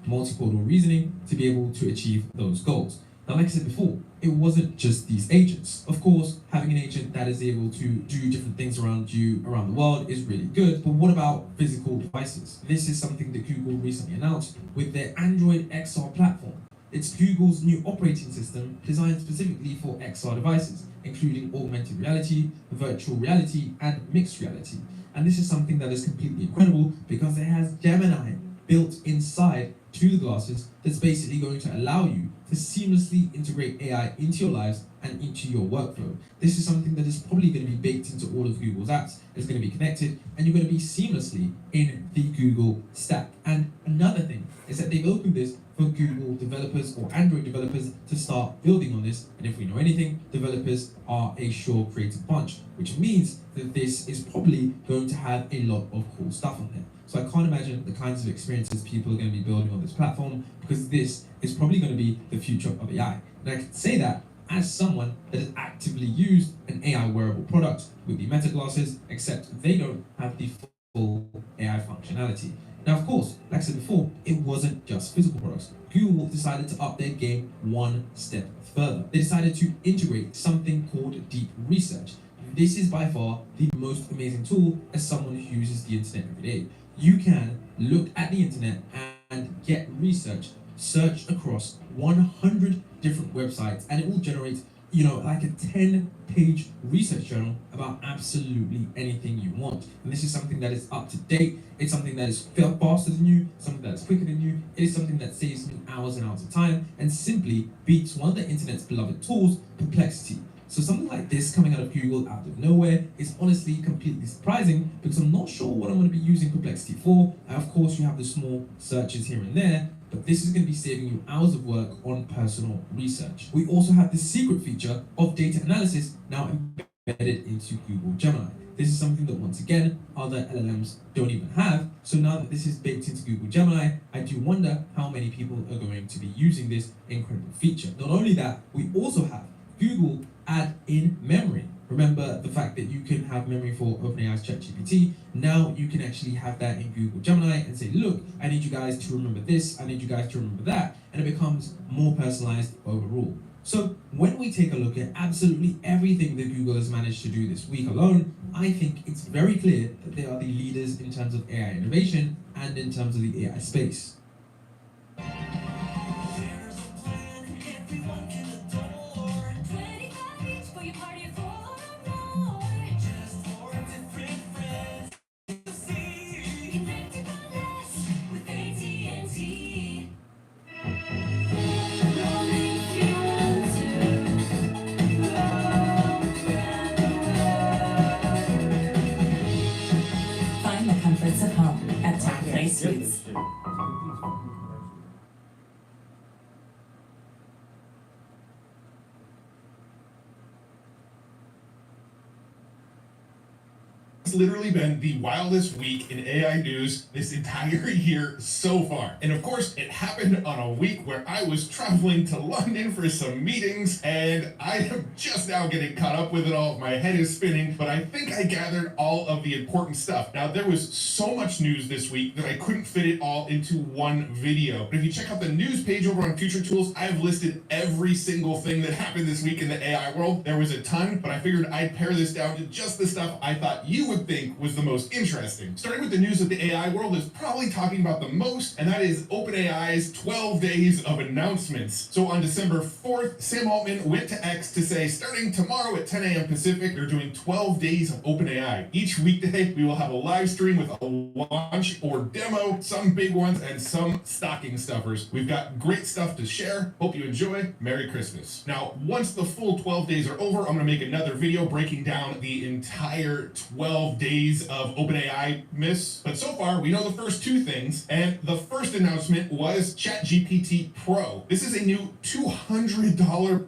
multimodal reasoning to be able to achieve those goals. Now, like I said before, it wasn't just these agents. Of course, having an agent that is able to do different things around you, around the world, is really good. But what about physical devices? This is something that Google recently announced with their Android XR platform. It's Google's new operating system designed specifically for XR devices, including augmented reality, virtual reality, and mixed reality. And this is something that is completely incredible because it has Gemini built inside to the glasses that's basically going to allow you to seamlessly integrate AI into your lives and into your workflow. This is something that is probably going to be baked into all of Google's apps. It's going to be connected and you're going to be seamlessly in the Google stack. And another thing is that they've opened this for Google developers or Android developers to start building on this. And if we know anything, developers are a sure creative bunch, which means that this is probably going to have a lot of cool stuff on there. So I can't imagine the kinds of experiences people are going to be building on this platform, because this is probably going to be the future of AI. And I can say that as someone that has actively used an AI wearable product with the Meta glasses, except they don't have the full AI functionality. Now, of course, like I said before, it wasn't just physical products. Google decided to up their game one step further. They decided to integrate something called Deep Research. This is by far the most amazing tool as someone who uses the internet every day. You can look at the internet and get research, search across 100 different websites, and it will generate, like a 10-page research journal about absolutely anything you want. And this is something that is up to date. It's something that is faster than you, something that is quicker than you. It is something that saves me hours and hours of time and simply beats one of the internet's beloved tools, Perplexity. So something like this coming out of Google out of nowhere is honestly completely surprising, because I'm not sure what I'm going to be using Perplexity for. And of course, you have the small searches here and there, but this is going to be saving you hours of work on personal research. We also have the secret feature of data analysis now embedded into Google Gemini. This is something that, once again, other LLMs don't even have. So now that this is baked into Google Gemini, I do wonder how many people are going to be using this incredible feature. Not only that, we also have Google add in memory. Remember the fact that you can have memory for OpenAI's ChatGPT. Now you can actually have that in Google Gemini and say, look, I need you guys to remember this, I need you guys to remember that, and it becomes more personalized overall. So when we take a look at absolutely everything that Google has managed to do this week alone, I think it's very clear that they are the leaders in terms of AI innovation and in terms of the AI space. Find the comforts of home at Top Place Suites. It's literally been the wildest week in AI news this entire year so far. And of course, it happened on a week where I was traveling to London for some meetings, and I am just now getting caught up with it all. My head is spinning, but I think I gathered all of the important stuff. Now, there was so much news this week that I couldn't fit it all into one video. But if you check out the news page over on Future Tools, I've listed every single thing that happened this week in the AI world. There was a ton, but I figured I'd pare this down to just the stuff I thought you would think was the most interesting. Starting with the news that the AI world is probably talking about the most, and that is OpenAI's 12 days of announcements. So on December 4th, Sam Altman went to X to say, starting tomorrow at 10 a.m. Pacific, they're doing 12 days of OpenAI. Each weekday, we will have a live stream with a launch or demo, some big ones and some stocking stuffers. We've got great stuff to share. Hope you enjoy. Merry Christmas. Now, once the full 12 days are over, I'm going to make another video breaking down the entire 12 days of OpenAI miss. But so far, we know the first two things, and the first announcement was ChatGPT Pro. This is a new $200.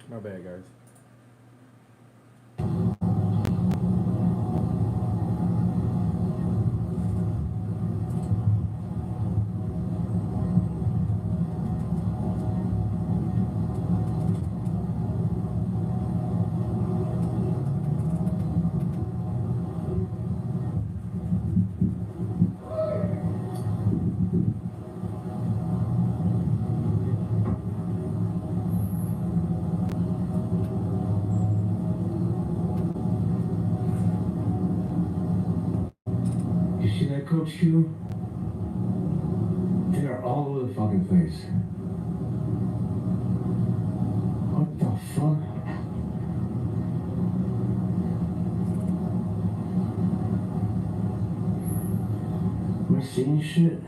My bad, guys. You see that, Coach Q? They are all over the phone. talking face. What the fuck? Am I seeing shit?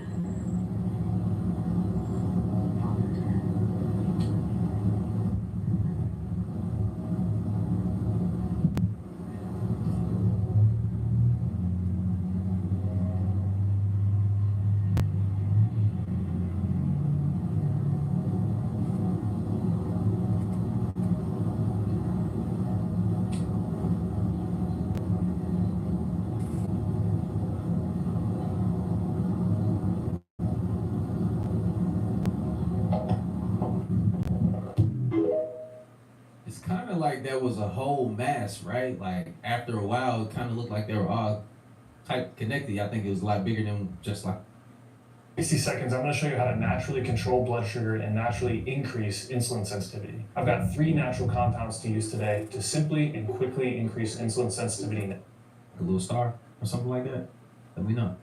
It's kind of like there was a whole mass, right? Like after a while, it kind of looked like they were all type connected. I think it was a lot bigger than just like 60 seconds, I'm going to show you how to naturally control blood sugar and naturally increase insulin sensitivity. I've got 3 natural compounds to use today to simply and quickly increase insulin sensitivity. a little star or something like that. Let me know.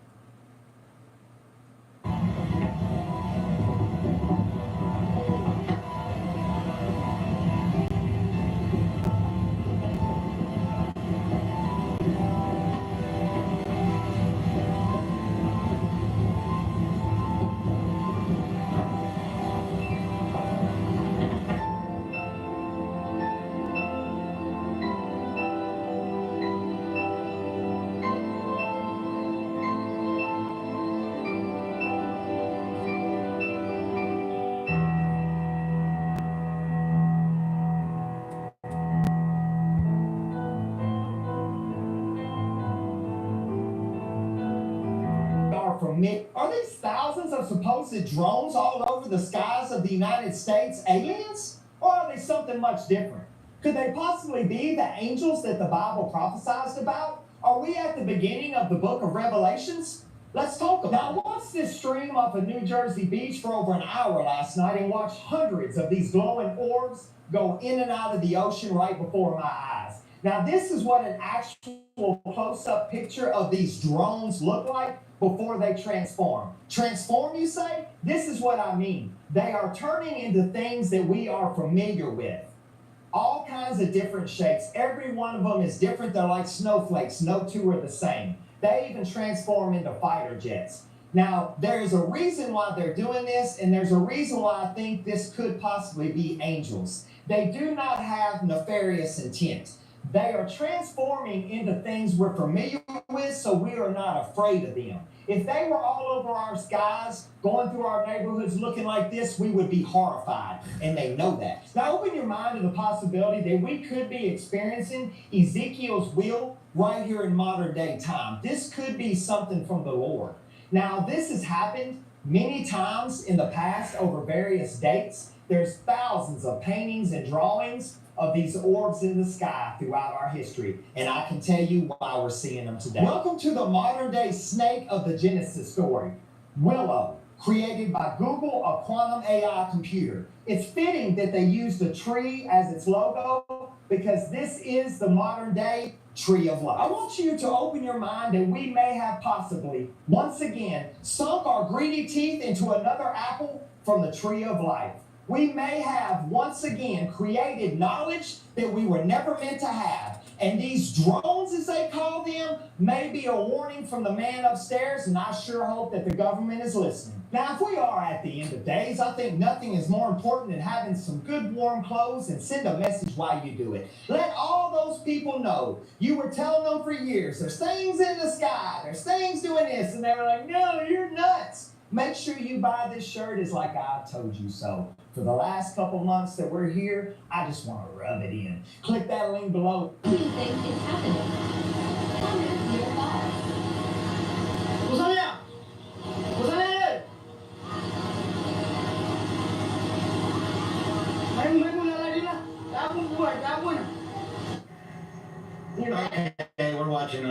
Are these thousands of supposed drones all over the skies of the United States aliens? Or are they something much different? Could they possibly be the angels that the Bible prophesied about? Are we at the beginning of the book of Revelations? Let's talk about it. Now, I watched this stream off a New Jersey beach for over an hour last night and watched hundreds of these glowing orbs go in and out of the ocean right before my eyes. Now, this is what an actual close-up picture of these drones look like before they transform. Transform, you say? This is what I mean. They are turning into things that we are familiar with. All kinds of different shapes. Every one of them is different. They're like snowflakes. No two are the same. They even transform into fighter jets. Now, there's a reason why they're doing this, and there's a reason why I think this could possibly be angels. They do not have nefarious intent. They are transforming into things we're familiar with, so we are not afraid of them. If they were all over our skies, going through our neighborhoods looking like this, we would be horrified, and they know that. Now open your mind to the possibility that we could be experiencing Ezekiel's will right here in modern day time. This could be something from the Lord. Now, this has happened many times in the past over various dates. There's thousands of paintings and drawings of these orbs in the sky throughout our history, and I can tell you why we're seeing them today. Welcome to the modern day snake of the Genesis story, Willow, created by Google, a quantum AI computer. It's fitting that they use the tree as its logo because this is the modern day tree of life. I want you to open your mind that we may have possibly, once again, sunk our greedy teeth into another apple from the tree of life. We may have once again created knowledge that we were never meant to have. And these drones, as they call them, may be a warning from the man upstairs, and I sure hope that the government is listening. Now, if we are at the end of days, I think nothing is more important than having some good warm clothes and send a message while you do it. Let all those people know you were telling them for years, there's things in the sky, there's things doing this, and they were like, no, you're nuts. Make sure you buy this shirt is like I told you so. For the last couple months that we're here, I just want to rub it in. Click that link below. What do you think is happening? Comment your thoughts. Okay, we're watching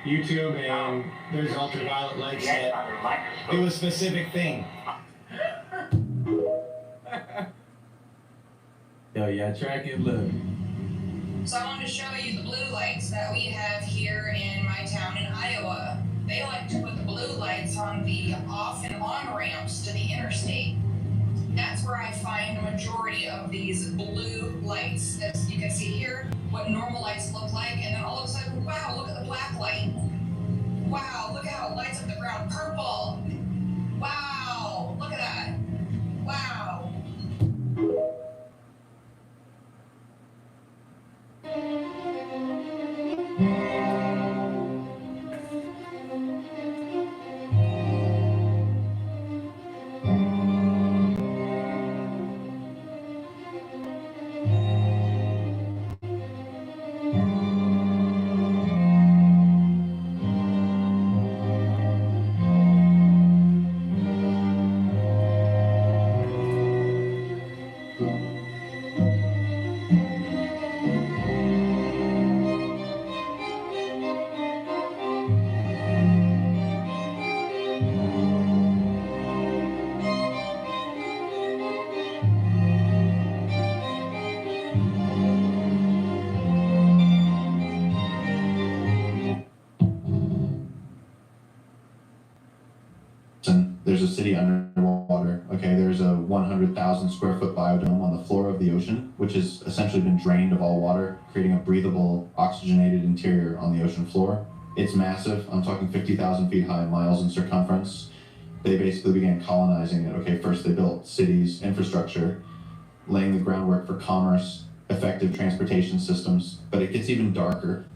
YouTube, and there's ultraviolet lights that do a specific thing. Yo, yeah, track it, look. So I wanted to show you the blue lights that we have here in my town in Iowa. they like to put the blue lights on the off and on ramps to the interstate. That's where I find a majority of these blue lights. As you can see here, what normal lights look like, and then all of a sudden, wow, look at the black light. Wow, look at how it lights up the ground purple. Wow, look at that. Wow. There's a city underwater. Okay, there's a 100,000 square foot biodome on the floor of the ocean, which has essentially been drained of all water, creating a breathable, oxygenated interior on the ocean floor. It's massive. I'm talking 50,000 feet high, miles in circumference. They basically began colonizing it. Okay, first they built cities, infrastructure, laying the groundwork for commerce, effective transportation systems, but it gets even darker.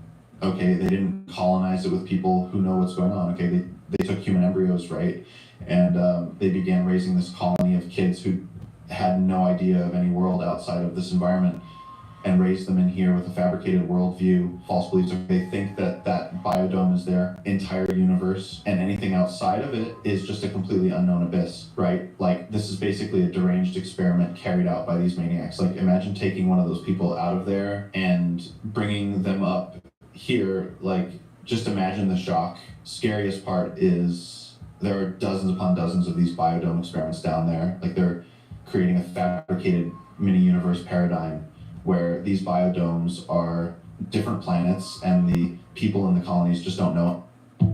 Okay, they didn't colonize it with people who know what's going on. Okay, they took human embryos, right? And they began raising this colony of kids who had no idea of any world outside of this environment, and raised them in here with a fabricated worldview, false beliefs. They think that that biodome is their entire universe, and anything outside of it is just a completely unknown abyss, right? Like, this is basically a deranged experiment carried out by these maniacs. Like, imagine taking one of those people out of there and bringing them up here. Like, just imagine the shock. Scariest part is there are dozens upon dozens of these biodome experiments down there. Like, they're creating a fabricated mini universe paradigm where these biodomes are different planets and the people in the colonies just don't know it.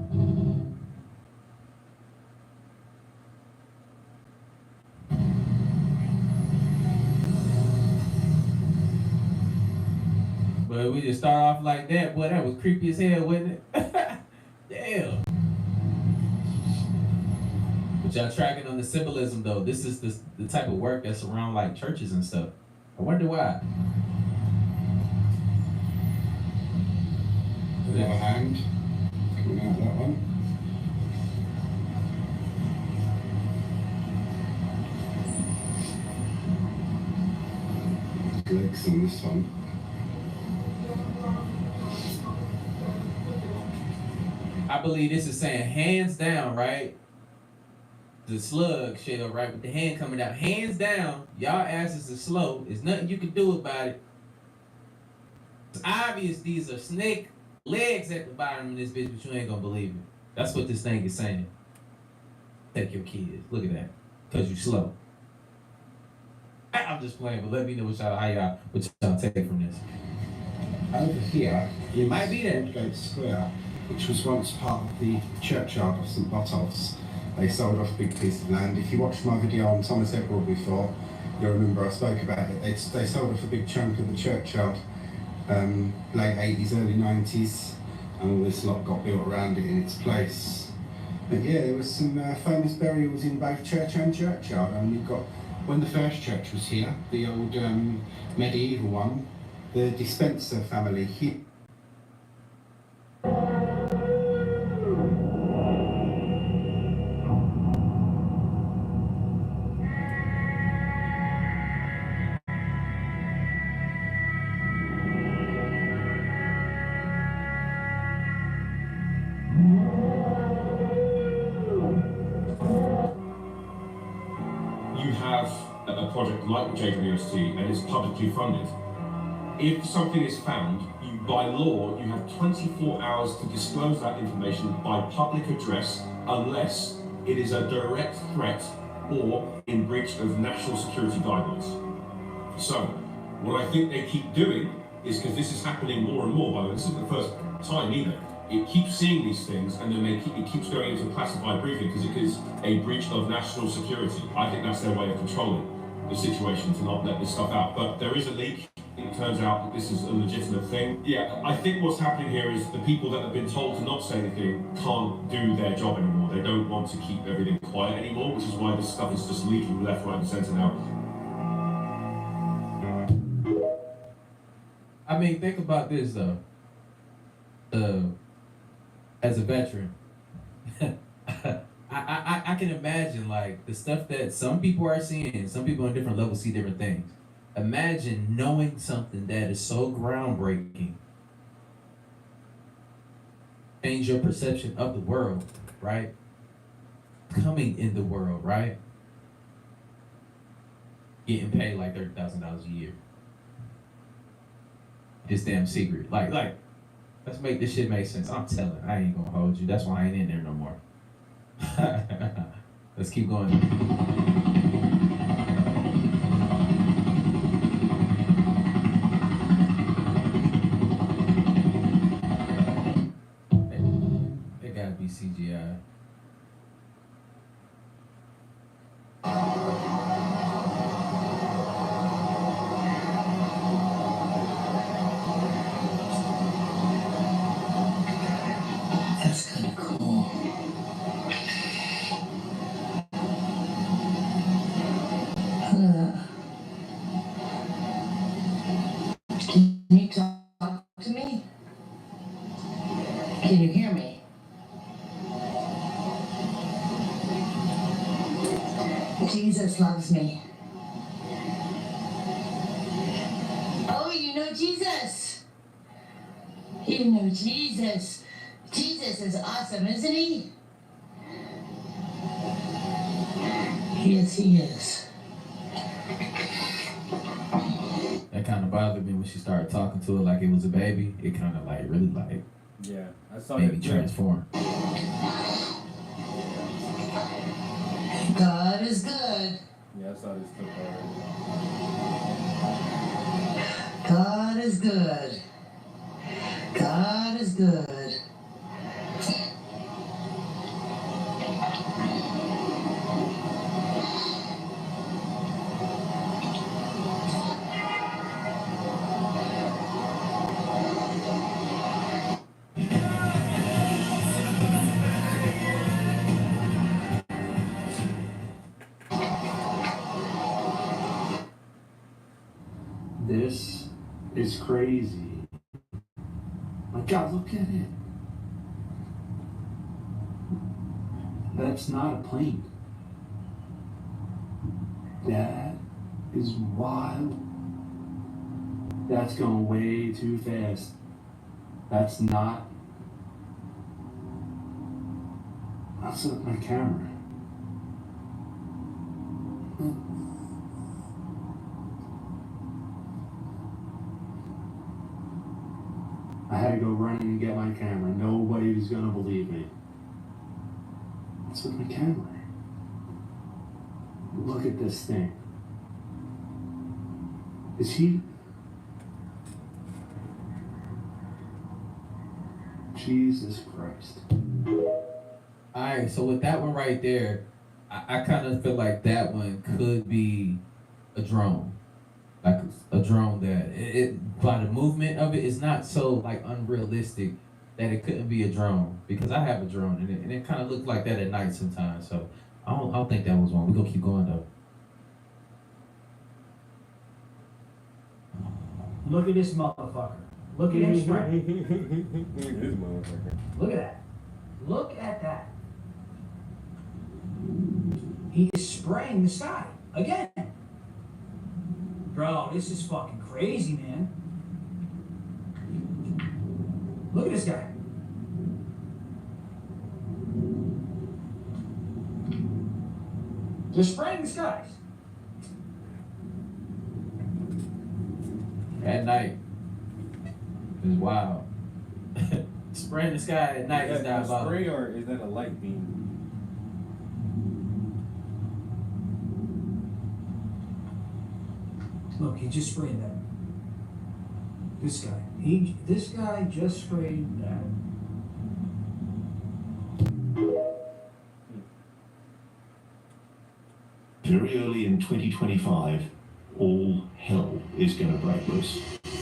But we just start off like that, boy, that was creepy as hell, wasn't it? Damn. But y'all tracking on the symbolism though. This is the type of work that's around like churches and stuff. I wonder why. The other hand, coming out that one. Legs on this one. I believe this is saying hands down, right? The slug shell, right? With the hand coming out. Hands down, y'all asses are slow. There's nothing you can do about it. It's obvious these are snake legs at the bottom of this bitch, but you ain't gonna believe it. That's what this thing is saying. Take your kids. Look at that. Cause you slow. I'm just playing, but let me know what y'all take from this. Over here, it might be there. Woodgate Square, which was once part of the churchyard of St Botolph's. They sold off a big piece of land. If you watched my video on Thomas Edward before, you'll remember I spoke about it. They sold off a big chunk of the churchyard, late 80s, early 90s, and all this lot got built around it in its place. But yeah, there was some famous burials in both church and churchyard. And you've got, when the first church was here, the old medieval one, the Despenser family here. You have a project like the JWST and it's publicly funded. If something is found, by law, you have 24 hours to disclose that information by public address unless it is a direct threat or in breach of national security guidelines. So, what I think they keep doing is, because this is happening more and more, by the way, this isn't the first time either, it keeps seeing these things, and then it keeps going into classified briefing because it is a breach of national security. I think that's their way of controlling the situation to not let this stuff out. But there is a leak. It turns out that this is a legitimate thing. Yeah, I think what's happening here is the people that have been told to not say anything can't do their job anymore. They don't want to keep everything quiet anymore, which is why this stuff is just leaking left, right, and centre now. I mean, think about this though. As a veteran, I can imagine like the stuff that some people are seeing. Some people on different levels see different things. Imagine knowing something that is so groundbreaking, change your perception of the world, right? Coming in the world, right? Getting paid like $30,000 a year. This damn secret, like, let's make this shit make sense. I'm telling, I ain't gonna hold you. That's why I ain't in there no more. Let's keep going. It gotta be CGI. That's kind of cool. Can you talk to me? Can you hear me? Jesus loves me. Oh, you know Jesus. You know Jesus. Jesus is awesome, isn't he? Yes, he is. That kind of bothered me when she started talking to it like it was a baby. It kind of like really like Yeah, I saw made that me too. transform. God is good. Yeah, I saw this clip already. God is good. God is good. This is crazy. My God, look at it. That's not a plane. That is wild. That's going way too fast. That's not. That's not my camera. I had to go running and get my camera. Nobody was gonna believe me. What's with my camera? Look at this thing. Is he? Jesus Christ. Alright, so with that one right there, I kind of feel like that one could be a drone. Like a drone that it by the movement of it is not so like unrealistic that it couldn't be a drone, because I have a drone and it kind of looked like that at night sometimes. So I don't think that was one. We're gonna keep going though. Look at this motherfucker. Look at him spraying. This motherfucker. Look at that. Look at that. He is spraying the sky again. Bro, this is fucking crazy, man. Look at this guy. They're spraying the skies. At night is wild. Spraying the sky at night is Is that a diabolical. spray or is that a light beam? Look, he just sprayed that. This guy. This guy just sprayed that. very early in 2025, all hell is going to break loose.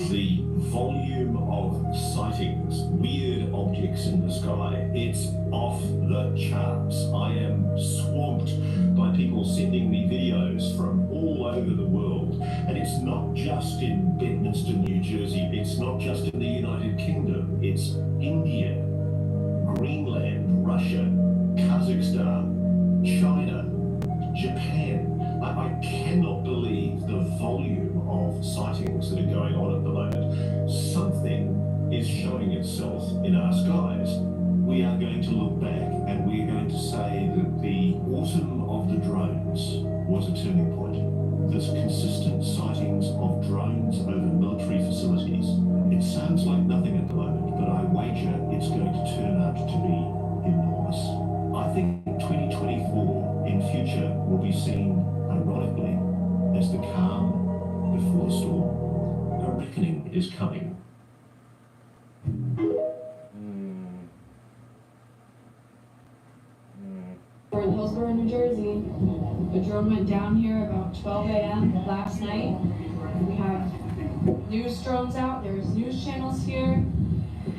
The volume of sightings, weird objects in the sky, it's off the charts. I am swamped by people sending me videos from all over the world. And it's not just in Bedminster, New Jersey. It's not just in the United Kingdom. It's India, Greenland, Russia, Kazakhstan, China, Japan. I cannot believe the volume of sightings that are going on at the moment. Something is showing itself in our skies. We are going to look back and we are going to say that the autumn of the drones was a turning point. There's consistent sightings of drones over military facilities. It sounds like nothing at the moment, but I wager it's going to turn out to be enormous. I think 2024 in future will be seen, ironically, as the calm before the storm. A reckoning is coming. We're in Hillsborough, New Jersey. The drone went down here about 12 a.m. last night. We have news drones out. There's news channels here,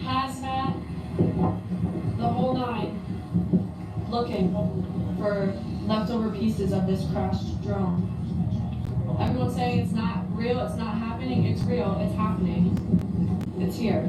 hazmat, the whole nine, looking for leftover pieces of this crashed drone. Everyone's saying it's not real, it's not happening. It's real, it's happening. It's here.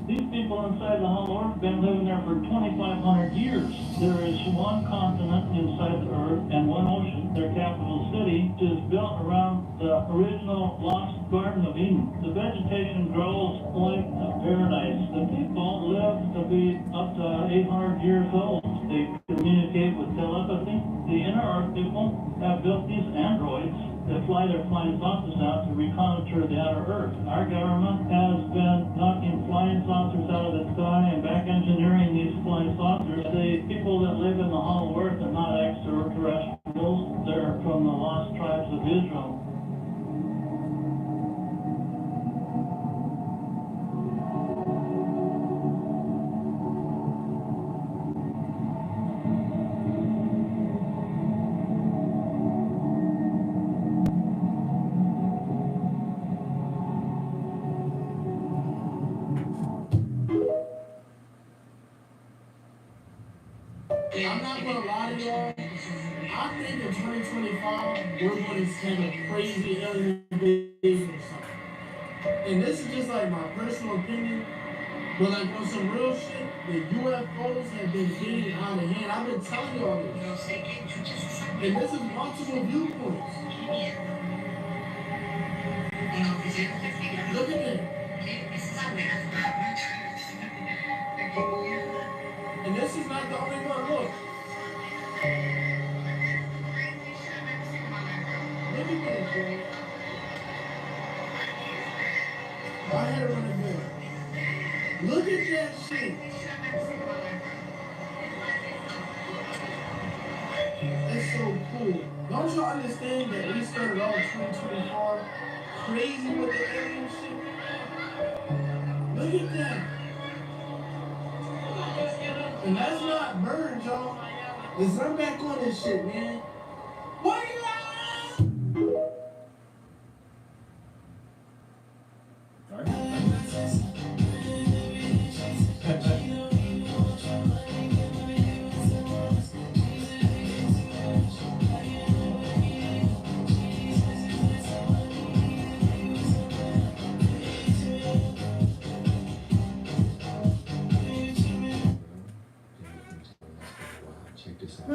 These people inside the Hollow Earth have been living there for 2,500 years. There is one continent inside the Earth and one ocean. Their capital city is built around the original lost Garden of Eden. The vegetation grows like a paradise. The people live to be up to 800 years old. They communicate with telepathy. The inner Earth people have built these androids that fly their flying saucers out to reconnoiter the outer Earth. Our government has been knocking flying saucers out of the sky and back engineering these flying saucers. The people that live in the Hollow Earth are not extraterrestrials. They're from the lost tribes of Israel. I'm not gonna lie to y'all. I think in 2025 we're going to have a crazy alien invasion or something. And this is just like my personal opinion, but like on some real shit, the UFOs have been getting out of hand. I've been telling y'all this. And this is multiple viewpoints. Look at that. And this is not the only one. Look. Look at that, bro. I had it running good. Look at that shit. That's so cool. Don't you understand that we started off 2024 crazy with the alien shit? Look at that. And that's not birds, y'all. Let's run back on this shit, man. What are you at? Check this out.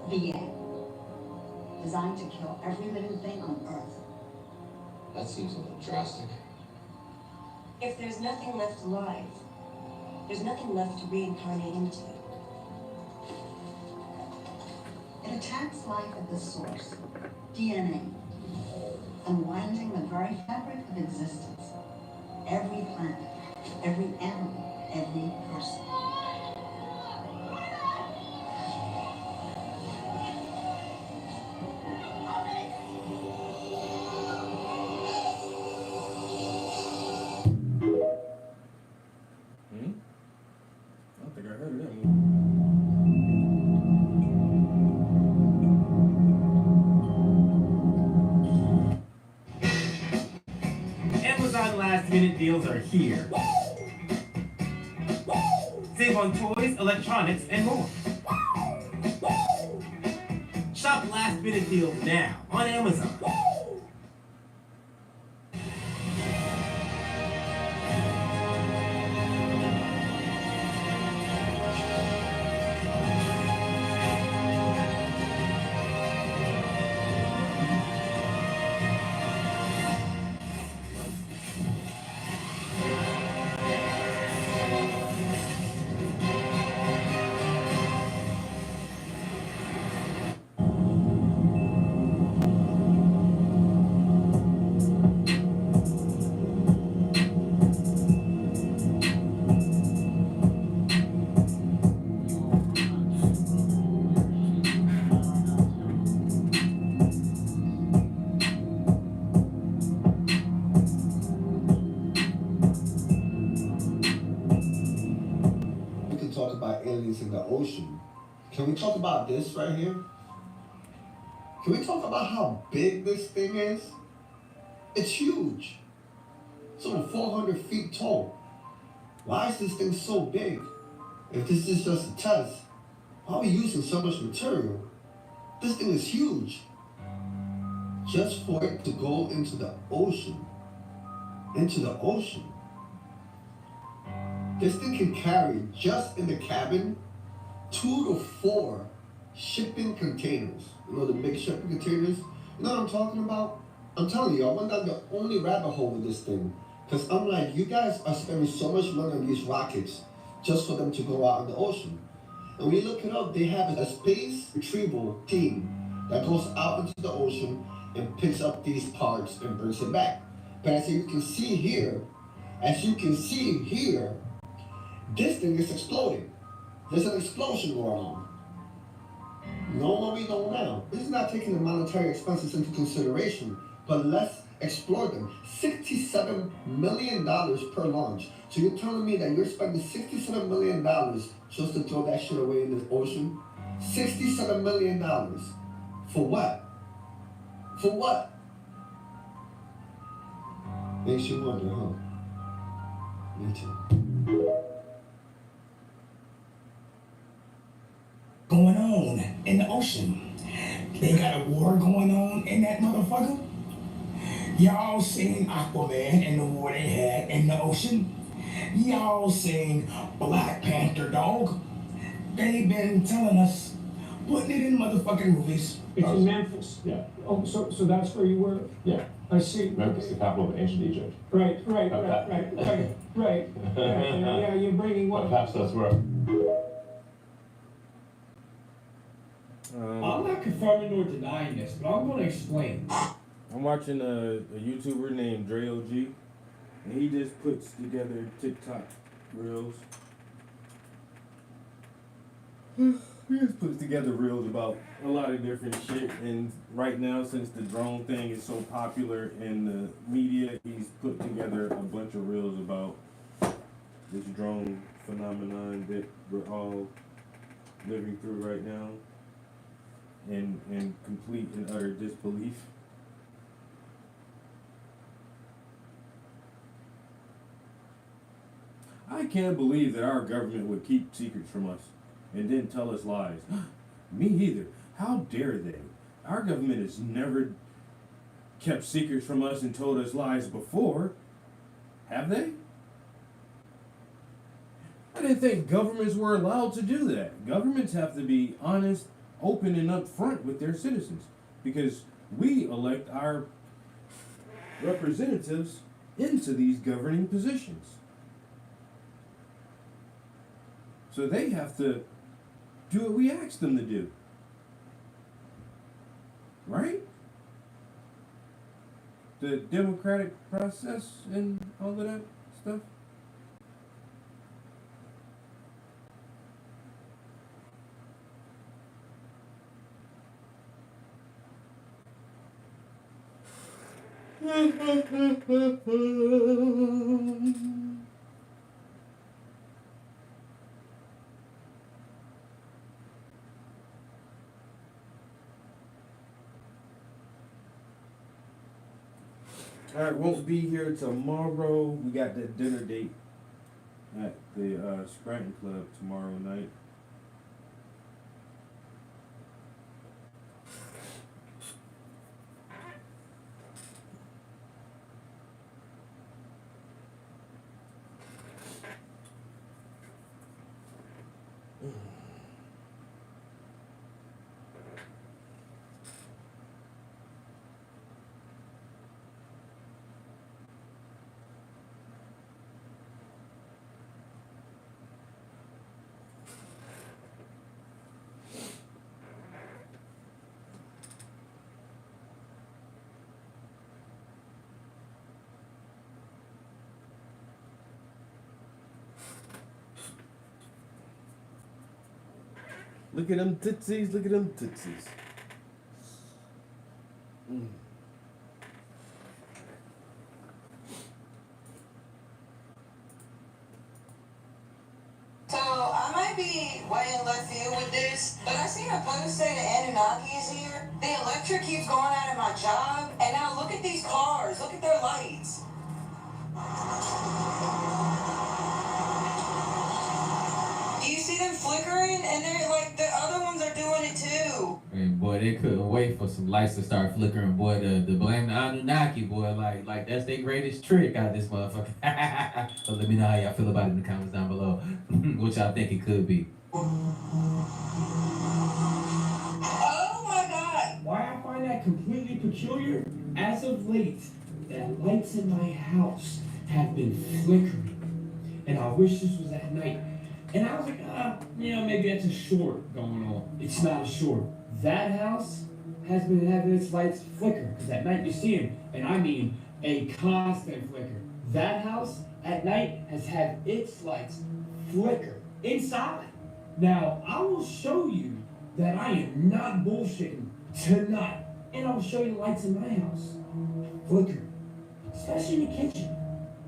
VA, designed to kill every living thing on Earth. That seems a little drastic. If there's nothing left alive, there's nothing left to reincarnate into. It attacks life at the source, DNA, unwinding the very fabric of existence. Every planet, every animal, every person. deals are here. Save on toys, electronics, and more. Shop last minute deals now on Amazon. We can talk about aliens in the ocean. Can we talk about this right here? Can we talk about how big this thing is? It's huge. It's over 400 feet tall. Why is this thing so big? If this is just a test, why are we using so much material? This thing is huge. Just for it to go into the ocean. Into the ocean. This thing can carry, just in the cabin, 2 to 4 shipping containers. You know the big shipping containers? You know what I'm talking about? I'm telling you, I went down the only rabbit hole with this thing. Because I'm like, you guys are spending so much money on these rockets just for them to go out in the ocean. And when you look it up, they have a space retrieval team that goes out into the ocean and picks up these parts and brings it back. But as you can see here, this thing is exploding. There's an explosion going on. Know what we know now. This is not taking the monetary expenses into consideration, but let's explore them. $67 million per launch. So you're telling me that you're spending $67 million just to throw that shit away in the ocean? $67 million. For what? For what? Makes you wonder, huh? Me too. Going on in the ocean. They got a war going on in that motherfucker. Y'all seen Aquaman and the war they had in the ocean? Y'all seen Black Panther, dog? They been telling us, putting it in motherfucking movies. It's in Memphis. Yeah. Oh, so that's where you were? Yeah. I see. Memphis, the capital of ancient Egypt. Right. Yeah, you're bringing what? Perhaps that's where. I'm not confirming nor denying this, but I'm going to explain. I'm watching a YouTuber named Dre OG, and he just puts together TikTok reels. He just puts together reels about a lot of different shit, and right now, since the drone thing is so popular in the media, he's put together a bunch of reels about this drone phenomenon that we're all living through right now, in complete and utter disbelief. I can't believe that our government would keep secrets from us and then tell us lies. Me either. How dare they? Our government has never kept secrets from us and told us lies before. Have they? I didn't think governments were allowed to do that. Governments have to be honest, open, and upfront with their citizens because we elect our representatives into these governing positions. So they have to do what we ask them to do. Right? The democratic process and all of that stuff. Alright, won't be here tomorrow. We got the dinner date at the Scranton Club tomorrow night. Look at them tootsies, look at them tootsies. So, I might be way in left field with this, but I seen a post saying the Anunnaki is here. The electric keeps going out of my job, and now look at these cars, look at their lights. Do you see them flickering? And they're like, the other ones are doing it too. And boy, they couldn't wait for some lights to start flickering. Boy, the blame the Anunnaki, boy, like that's their greatest trick out of this motherfucker. So let me know how y'all feel about it in the comments down below. What y'all think it could be. Oh my God! Why I find that completely peculiar, as of late, that lights in my house have been flickering. And I wish this was at night. And I was like, maybe that's a short going on. It's not a short. That house has been having its lights flicker, because at night you see them, and I mean a constant flicker. That house at night has had its lights flicker inside. Now, I will show you that I am not bullshitting tonight, and I'll show you the lights in my house flicker, especially in the kitchen.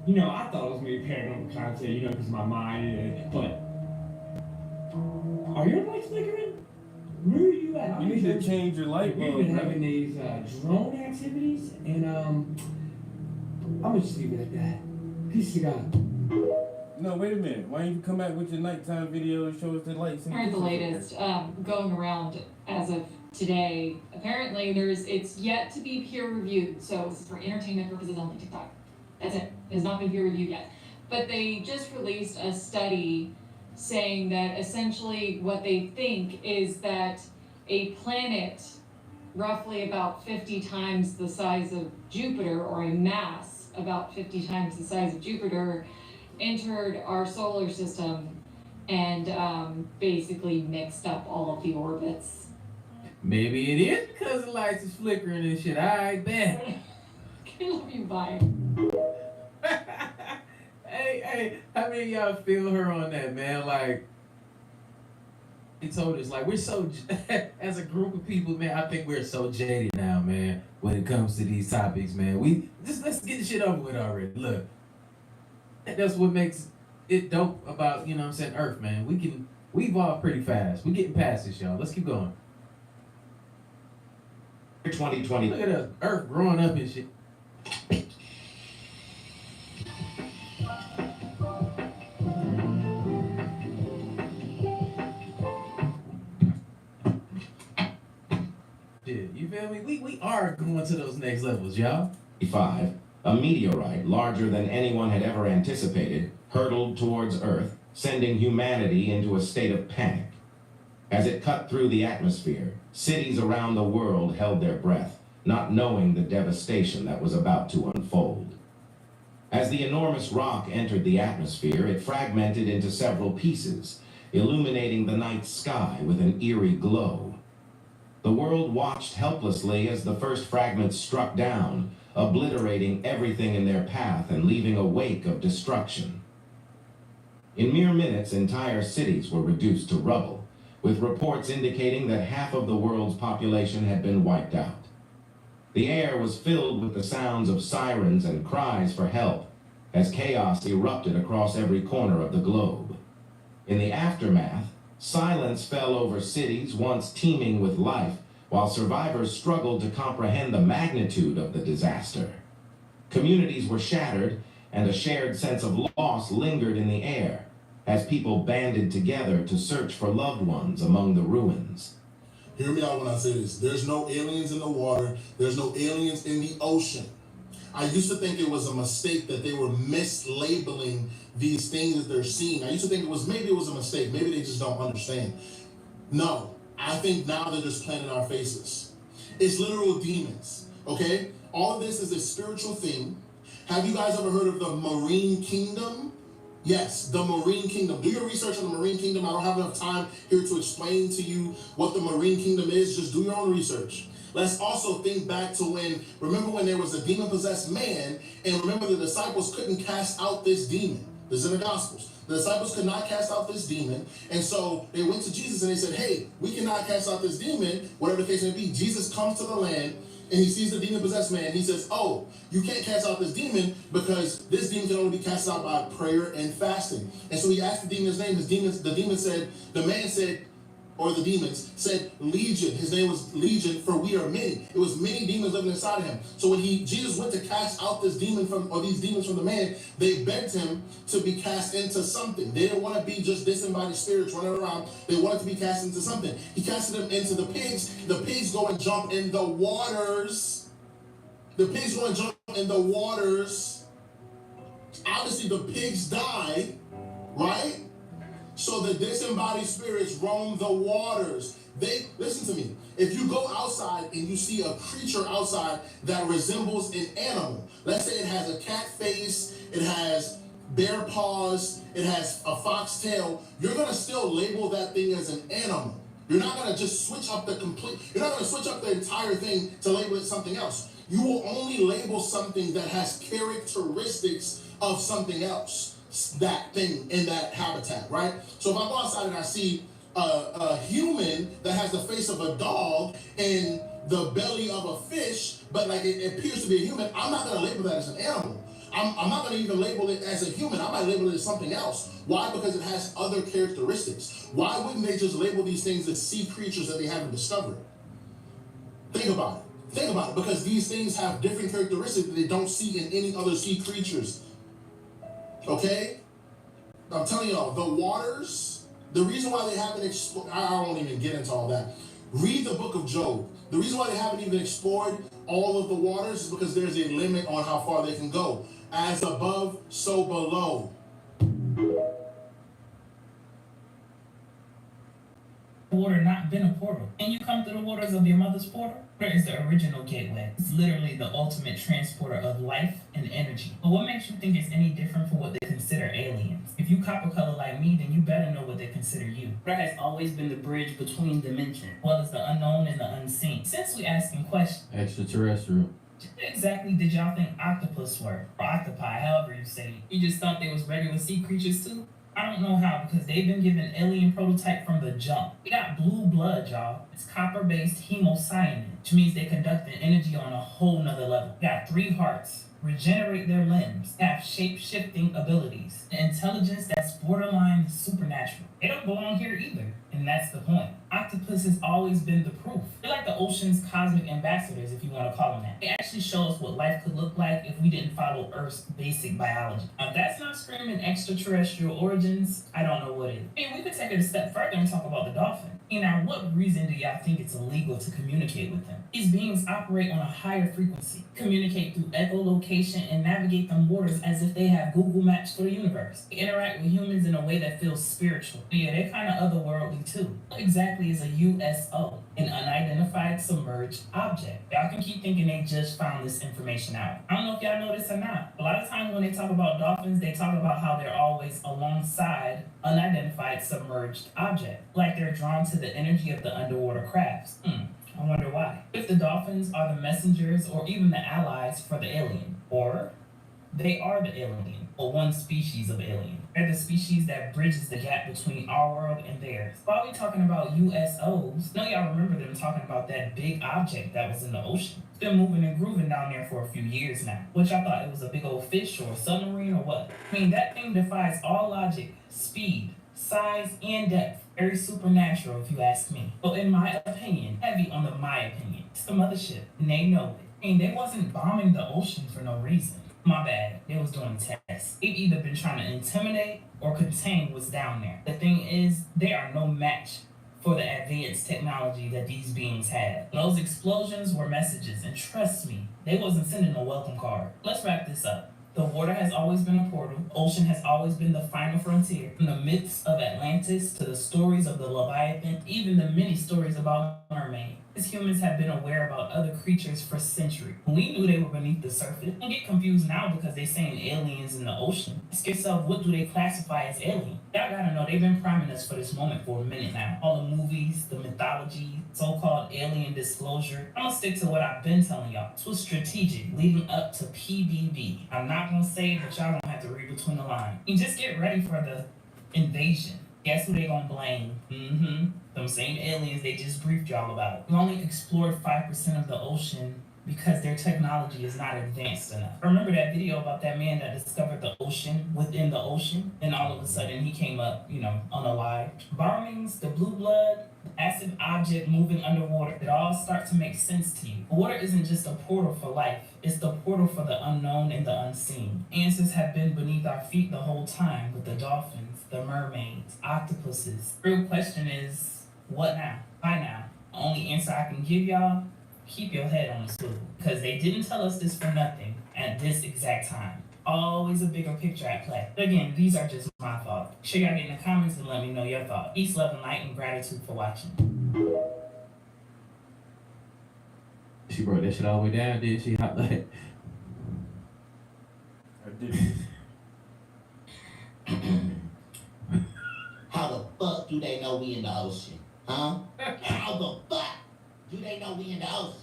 You know, I thought it was maybe paranormal content, because of my mind, but are your lights flickering? Where are you at? You need to change your light bulb. We've been having these drone activities, and I'm gonna just leave it at that. Peace to God. No, wait a minute. Why don't you come back with your nighttime video and show us the lights? I heard the latest going around as of today. Apparently, it's yet to be peer reviewed. So this is for entertainment purposes only. TikTok. That's it. It's not been peer reviewed yet. But they just released a study saying that essentially what they think is that a planet roughly about 50 times the size of Jupiter, or a mass about 50 times the size of Jupiter, entered our solar system and basically mixed up all of the orbits. Maybe it is because the lights is flickering and shit. I bet. Kill you by. Hey, how many of y'all feel her on that, man? Like, he told us, like, we're so, as a group of people, man, I think we're so jaded now, man, when it comes to these topics, man. Let's get the shit over with already. Look, that's what makes it dope about, Earth, man. We evolve pretty fast. We getting past this, y'all. Let's keep going. 2020. Look at us, Earth growing up and shit. You feel me? We are going to those next levels, y'all. 5. A meteorite larger than anyone had ever anticipated hurtled towards Earth, sending humanity into a state of panic. As it cut through the atmosphere, cities around the world held their breath, not knowing the devastation that was about to unfold. As the enormous rock entered the atmosphere, it fragmented into several pieces, illuminating the night sky with an eerie glow. The world watched helplessly as the first fragments struck down, obliterating everything in their path and leaving a wake of destruction. In mere minutes, entire cities were reduced to rubble, with reports indicating that half of the world's population had been wiped out. The air was filled with the sounds of sirens and cries for help, as chaos erupted across every corner of the globe. In the aftermath, silence fell over cities once teeming with life, while survivors struggled to comprehend the magnitude of the disaster. Communities were shattered, and a shared sense of loss lingered in the air as people banded together to search for loved ones among the ruins. Hear me out when I say this. There's no aliens in the water. There's no aliens in the ocean. I used to think it was a mistake that they were mislabeling these things that they're seeing. I used to think maybe it was a mistake. Maybe they just don't understand. No, I think now they're just playing in our faces. It's literal demons, okay? All of this is a spiritual thing. Have you guys ever heard of the Marine Kingdom? Yes, the Marine Kingdom. Do your research on the Marine Kingdom. I don't have enough time here to explain to you what the Marine Kingdom is. Just do your own research. Let's also think back to remember when there was a demon-possessed man, and remember the disciples couldn't cast out this demon. This is in the Gospels. The disciples could not cast out this demon, and so they went to Jesus and they said, hey, we cannot cast out this demon, whatever the case may be. Jesus comes to the land, and he sees the demon-possessed man. He says, oh, you can't cast out this demon because this demon can only be cast out by prayer and fasting. And so he asked the demon's name. The demons said Legion. His name was Legion, for we are many. It was many demons living inside of him. So when Jesus went to cast out these demons from the man, they begged him to be cast into something. They didn't want to be just disembodied spirits running around. They wanted to be cast into something. He casted them into the pigs. The pigs go and jump in the waters. Obviously, the pigs die, right? So the disembodied spirits roam the waters. Listen to me. If you go outside and you see a creature outside that resembles an animal, let's say it has a cat face, it has bear paws, it has a fox tail, you're gonna still label that thing as an animal. You're not gonna just switch up you're not gonna switch up the entire thing to label it something else. You will only label something that has characteristics of something else. That thing in that habitat, right? So if I go outside and I see a human that has the face of a dog and the belly of a fish, but like it appears to be a human, I'm not going to label that as an animal. I'm not going to even label it as a human. I might label it as something else. Why? Because it has other characteristics. Why wouldn't they just label these things as sea creatures that they haven't discovered? Think about it, because these things have different characteristics that they don't see in any other sea creatures. Okay? I'm telling y'all, the waters, the reason why they haven't explored, I won't even get into all that. Read the book of Job. The reason why they haven't even explored all of the waters is because there's a limit on how far they can go. As above, so below. Water not been a portal, and you come through the waters of your mother's portal? Where is the original gateway? It's literally the ultimate transporter of life and energy. But what makes you think it's any different from what they consider aliens? If you copper color like me, then you better know what they consider you. Water has always been the bridge between dimensions, well as the unknown and the unseen. Since we asking questions, Extraterrestrial. what exactly did y'all think octopus were? Or octopi, however you say it. You just thought they was regular sea creatures too? I don't know how, because they've been given alien prototype from the jump. We got blue blood, y'all. It's copper-based hemocyanin, which means they conduct the energy on a whole nother level. Got 3 hearts, regenerate their limbs, have shape-shifting abilities, an intelligence that's borderline supernatural. They don't belong here either, and that's the point. Octopus has always been the proof. They're like the ocean's cosmic ambassadors, if you want to call them that. They actually show us what life could look like if we didn't follow Earth's basic biology. Now, if that's not screaming extraterrestrial origins, I don't know what is. I mean, we could take it a step further and talk about the dolphin. Now, what reason do y'all think it's illegal to communicate with them? These beings operate on a higher frequency, communicate through echolocation, and navigate them waters as if they have Google Maps for the universe. They interact with humans in a way that feels spiritual. Yeah, they're kind of otherworldly too. What exactly is a USO? An unidentified submerged object. Y'all can keep thinking they just found this information out. I don't know if y'all know this or not. A lot of times when they talk about dolphins, they talk about how they're always alongside unidentified submerged object, like they're drawn to the energy of the underwater crafts. I wonder why. If the dolphins are the messengers or even the allies for the alien, or they are the alien, or one species of alien. They're the species that bridges the gap between our world and theirs. While we talking about USOs, I know y'all remember them talking about that big object that was in the ocean. It's been moving and grooving down there for a few years now. Which I thought it was a big old fish or a submarine or what? I mean, that thing defies all logic, speed, size, and depth. Very supernatural if you ask me. But in my opinion, heavy on the my opinion, it's the mothership, and they know it. And they wasn't bombing the ocean for no reason. My bad. They was doing tests. They've either been trying to intimidate or contain what's down there. The thing is, they are no match for the advanced technology that these beings had. Those explosions were messages, and trust me, they wasn't sending a welcome card. Let's wrap this up. The water has always been a portal. Ocean has always been the final frontier. From the myths of Atlantis to the stories of the Leviathan, even the many stories about mermaids. Humans have been aware about other creatures for centuries. We knew they were beneath the surface. Don't get confused now because they saying aliens in the ocean. Ask yourself, what do they classify as alien? Y'all gotta know they've been priming us for this moment for a minute now. All the movies, the mythology, so-called alien disclosure. I'm gonna stick to what I've been telling y'all. It was strategic leading up to PBB. I'm not gonna say it, but y'all gonna have to read between the lines. And just get ready for the invasion. Guess who they gonna blame? Them same aliens they just briefed y'all about. We only explored 5% of the ocean because their technology is not advanced enough. Remember that video about that man that discovered the ocean within the ocean? And all of a sudden he came up, on a live. Bombings, the blue blood, acid object moving underwater, it all starts to make sense to you. Water isn't just a portal for life, it's the portal for the unknown and the unseen. Answers have been beneath our feet the whole time with the dolphins, the mermaids, octopuses. Real question is, what now? Why now? The only answer I can give y'all, keep your head on the swivel. Because they didn't tell us this for nothing at this exact time. Always a bigger picture at play. Again, these are just my thoughts. Sure y'all get in the comments and let me know your thoughts. Peace, love, and light, and gratitude for watching. She brought that shit all the way down, did she? I did. How the fuck do they know we in the ocean? Huh? How the fuck do they know we in the ocean?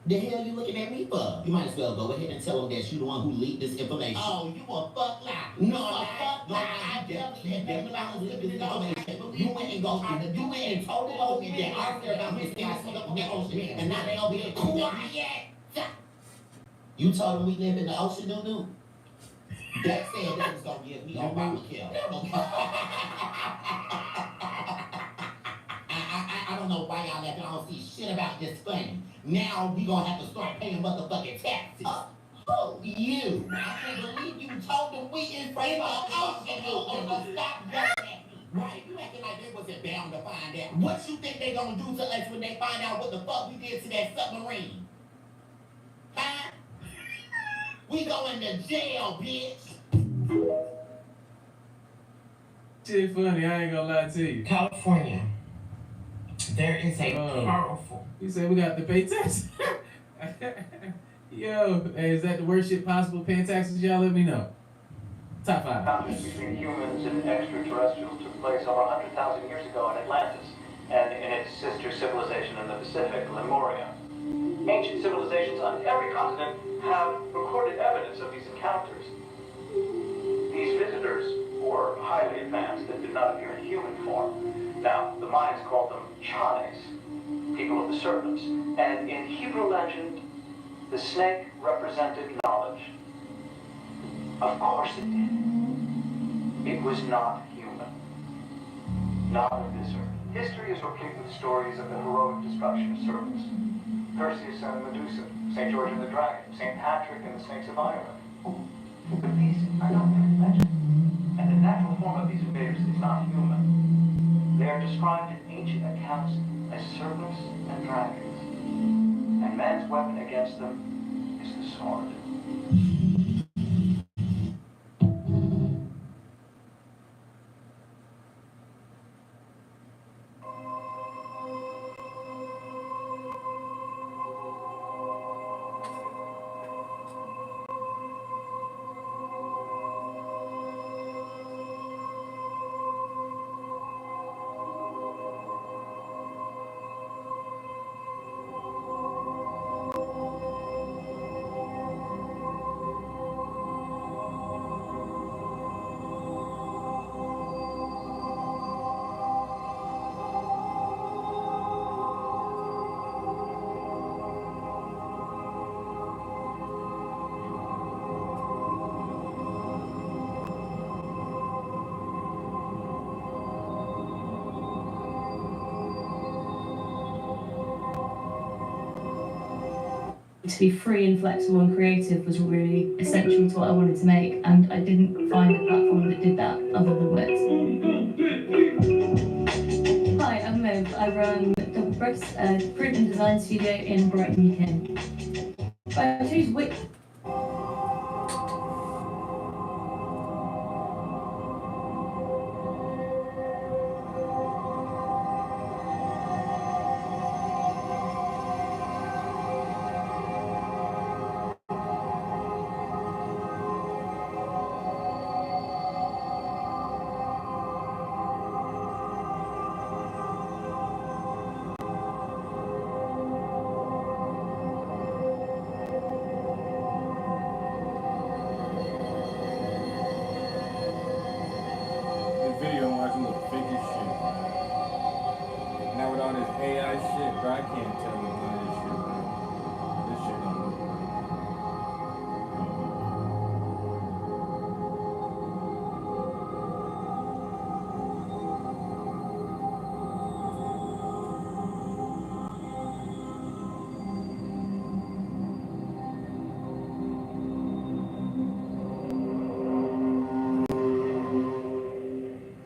The hell you looking at me for? You might as well go ahead and tell them that you the one who leaked this information. Oh, you a fuck lie. No, a fuck lie. I definitely had been when I was living in the ocean. You went and told the ocean that our about this thing is up in the ocean, and now they over here quiet. You told them we live in the ocean, Nunu? That said that was gonna give me Obamacare. I don't know why y'all laughing. I don't see shit about this funny. Now we gonna have to start paying motherfucking taxes. Oh, you. I can't believe you told them we in front of the ocean. Stop yelling at me. Right, you acting like they wasn't bound to find out. What you think they gonna do to us when they find out what the fuck we did to that submarine? Huh? We going to jail, bitch. Shit funny, I ain't gonna lie to you. California, there is a powerful. You said we got to pay taxes? Yo, hey, is that the worst shit possible, paying taxes? Y'all let me know. Top 5. Conflict between humans and extraterrestrials took place over 100,000 years ago in Atlantis and in its sister civilization in the Pacific, Lemuria. Ancient civilizations on every continent have recorded evidence of these encounters. These visitors were highly advanced and did not appear in human form. Now, the Mayans called them Chanes, people of the serpents, and in Hebrew legend, the snake represented knowledge. Of course it did. It was not human. Not of this earth. History is replete with stories of the heroic destruction of serpents. Perseus and Medusa, St. George and the Dragon, St. Patrick and the Snakes of Ireland. But these are not mere legends. And the natural form of these invaders is not human. They are described in ancient accounts as serpents and dragons. And man's weapon against them is the sword. To be free and flexible and creative was really essential to what I wanted to make, and I didn't find a platform that did that other than Wix. Hi, I'm Liv. I run Double Bricks, a print and design studio in Brighton, UK. I choose Wix. Video I'm watching look fake as shit. Now with all this AI shit, bro, I can't tell none of this shit, bro. This shit don't look right.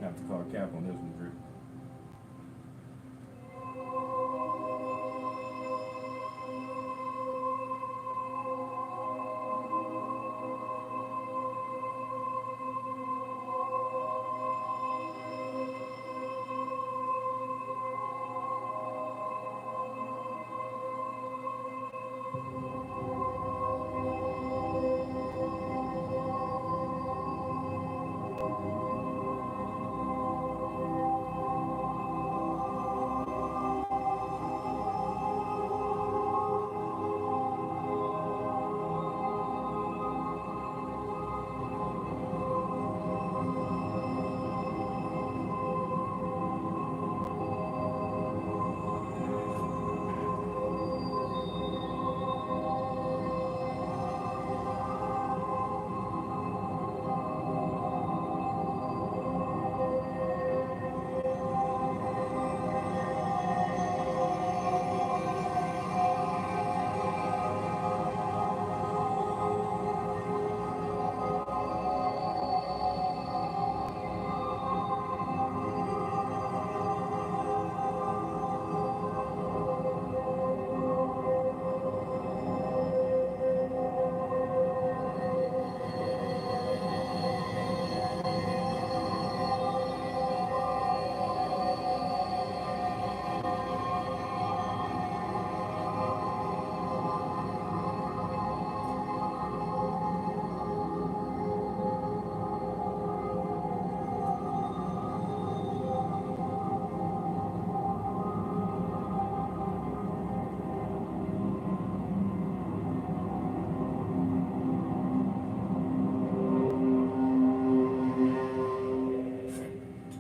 Have to call cap on this one, Drew.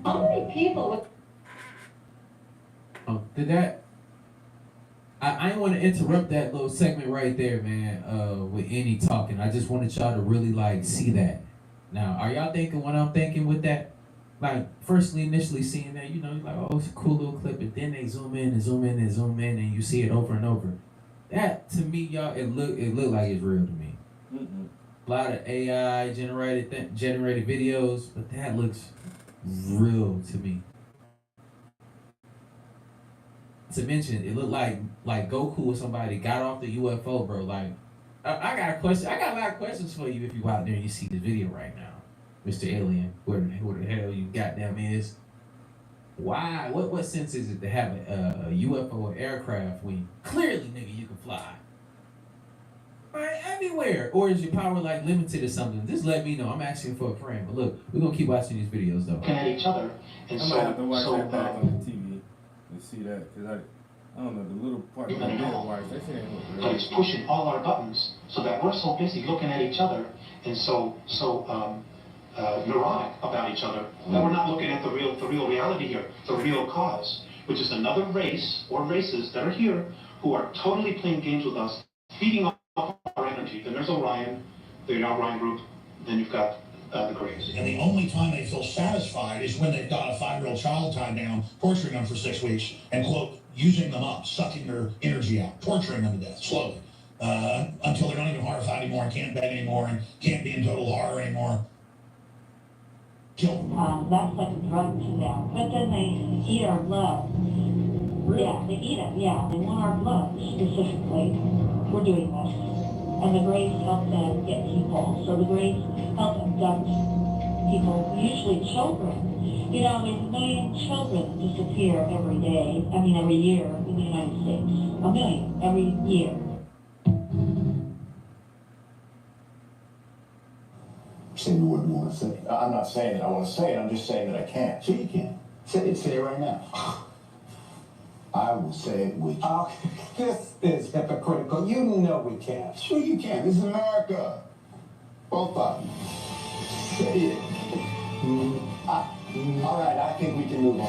How many people? Did that? I didn't want to interrupt that little segment right there, man. With any talking, I just wanted y'all to really like see that. Now, are y'all thinking what I'm thinking with that? Like, firstly, initially seeing that, you know, you're like, oh, it's a cool little clip, and then they zoom in and zoom in and zoom in, and you see it over and over. That to me, y'all, it looked like it's real to me. A lot of AI generated videos, but that looks real to me. To mention, it looked like Goku or somebody got off the UFO, bro. Like, I got a question. I got a lot of questions for you if you out there and you see the video right now, Mr. Alien. Where the hell you goddamn is? Why? What sense is it to have a UFO or aircraft when clearly, nigga, you can fly? Right, everywhere. Or is your power like limited or something? Just let me know. I'm asking for a friend. But look, we're gonna keep watching these videos though. At each other, and I might have to watch that back on the TV and see that, because I don't know, the little part that I did watch, that shit ain't look real. But it's pushing all our buttons so that we're so busy looking at each other and so neurotic about each other that we're not looking at the real reality here, the real cause, which is another race or races that are here who are totally playing games with us, feeding off our energy. Then there's Orion, the Orion group. Then you've got the Greys. And the only time they feel satisfied is when they've got a 5-year-old child tied down, torturing them for 6 weeks, and quote, using them up, sucking their energy out, torturing them to death slowly. until they don't even horrify anymore and can't beg anymore and can't be in total horror anymore. Kill. That's like a drug to them. But then they eat our blood. Yeah, they eat it. Yeah, they want our blood specifically. We're doing this. And the Greys help them get people. So the Greys help abduct people, usually children. You know, there's 1 million children that disappear every day. I mean, every year in the United States. 1 million every year. Say the word you want to say. I'm not saying that I want to say it. I'm just saying that I can't. Sure you can. Say it right now. I will say it with you. Oh, this is hypocritical. You know we can't. Sure you can. This is America. Both of them. Say it. All right, I think we can move on.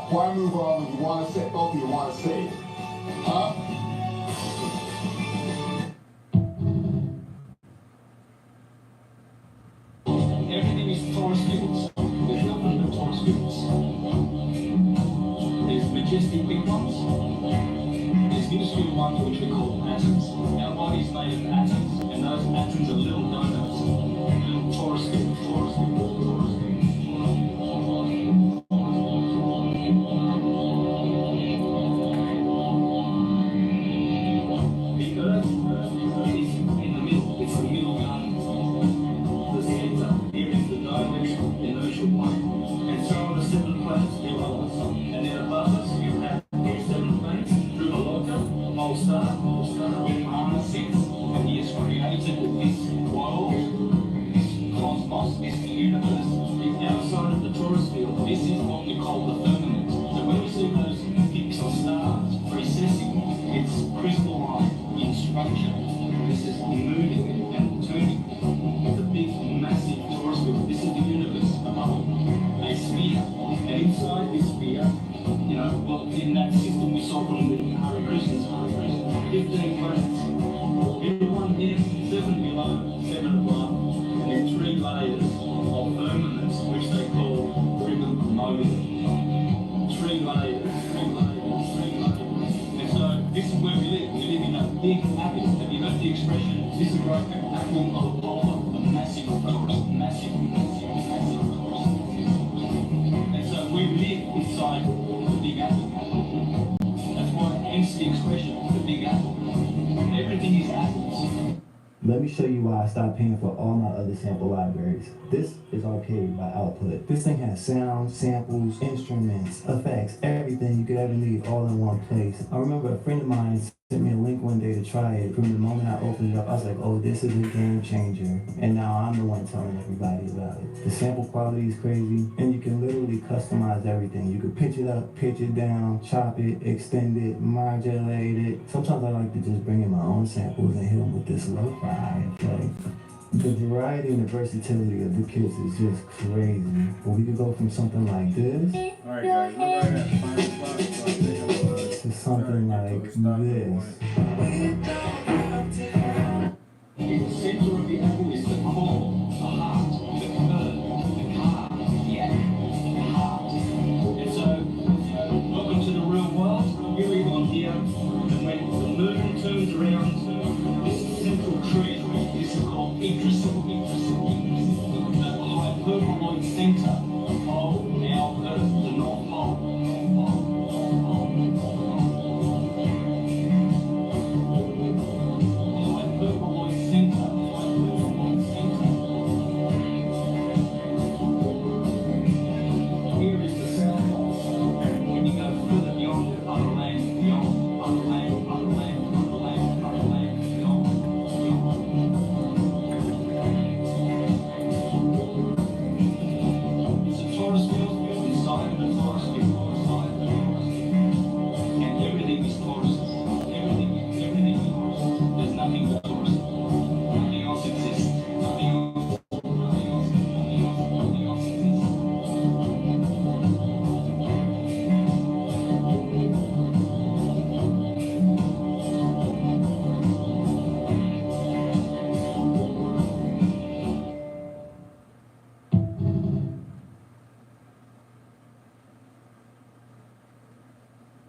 Why move on when you want to say it? Both of you want to say it. Huh? Everything is Taurus fields. There's nothing but Taurus fields. There's majestic big ones. There's minuscule ones which we call atoms. Our body's made of atoms, and those atoms are little donuts. Little Taurus fields, Taurus fields, Taurus fields. The Earth is in the middle. It's the middle garden. The center, here is the direction, inertial plane. And so are the 7 planets below us. And then above us, you have these 7 planets, Drupaloka, Polestar, where Mars sits, and he has created this world, this cosmos, this universe. Outside of the Taurus field, this is what we call the firmament. So when you see those pixel stars precessing, it's crystalline in structure. This is moving and turning. The big, massive Taurus field. This is the universe above a sphere. And inside this sphere, you know, well, in that system we saw from the Hare Krishna's 15 planets. Everyone here, 7 below, 7 above, and then 3 layers of firmaments, which they call primordial. 3 layers, 3 layers, 3 layers. And so this is where we live. We live in a big apple. Have you heard the expression? This is like an apple of a boulder, a massive, massive. And so we live inside the big apple. That's why, hence the expression, the big apple. Everything is apples. Let me show you why I stopped paying for all my other sample libraries. This is Arcade by Output. This thing has sounds, samples, instruments, effects, everything you could ever need all in one place. I remember a friend of mine sent me a link one day to try it. From the moment I opened it up, I was like, oh, this is a game changer. And now I'm the one telling everybody about it. The sample quality is crazy, and you can literally customize everything. You can pitch it up, pitch it down, chop it, extend it, modulate it. Sometimes I like to just bring in my own samples and hit them with this lo-fi effect. The variety and the versatility of the kits is just crazy. But we could go from something like this Alright guys, look right at final spot, so I think I'm to something like this. In the center of the apple is the core, the heart, the curve, the car, the apple, the heart. And so, welcome to the real world. Here we are here, and when the moon turns around, this central tree, this is called Yggdrasil, the hyperboloid center of our Earth, the North Pole.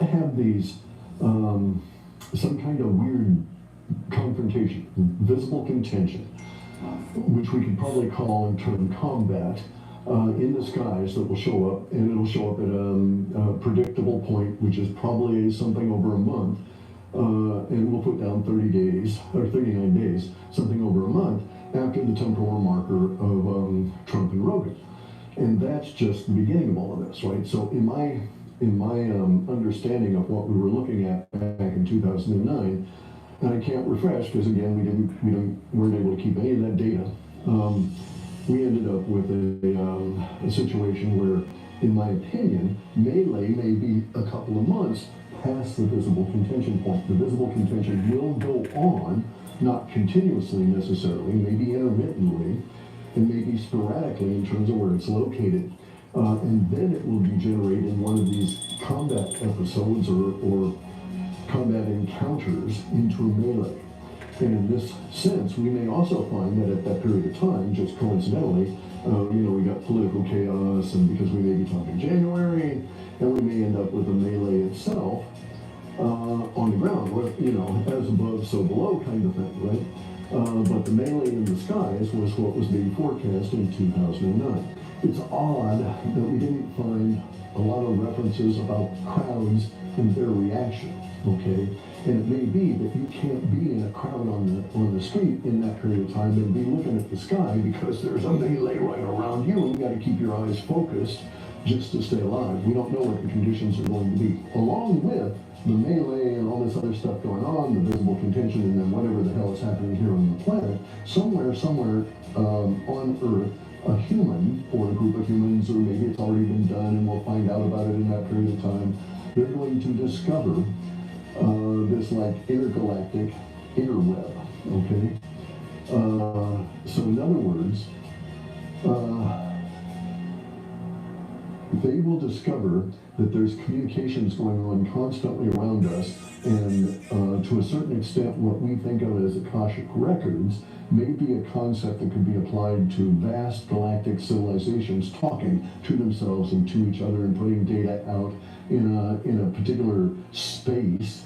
Have these some kind of weird confrontation, visible contention, which we could probably call and term combat, in the skies that will show up, and it'll show up at a predictable point, which is probably something over a month, and we'll put down 30 days, or 39 days, something over a month, after the temporal marker of Trump and Rogan. And that's just the beginning of all of this, right? So in my understanding of what we were looking at back in 2009, and I can't refresh because again we weren't able to keep any of that data. We ended up with a situation where, in my opinion, melee may be a couple of months past the visible contention point. The visible contention will go on, not continuously necessarily, maybe intermittently, and maybe sporadically in terms of where it's located. And then it will degenerate in one of these combat episodes or combat encounters into a melee. And in this sense, we may also find that at that period of time, just coincidentally, we got political chaos, and because we may be talking January, and we may end up with a melee itself on the ground, as above, so below kind of thing, right? But the melee in the skies was what was being forecast in 2009. It's odd that we didn't find a lot of references about crowds and their reaction, okay? And it may be that you can't be in a crowd on the street in that period of time and be looking at the sky because there's a melee right around you, and you got to keep your eyes focused just to stay alive. We don't know what the conditions are going to be. Along with the melee and all this other stuff going on, the visible contention, and then whatever the hell is happening here on the planet, somewhere on Earth, a human or a group of humans, or maybe it's already been done and we'll find out about it in that period of time, they're going to discover this like intergalactic interweb, okay? So in other words, they will discover that there's communications going on constantly around us, and to a certain extent what we think of as Akashic records may be a concept that could be applied to vast galactic civilizations talking to themselves and to each other and putting data out in a particular space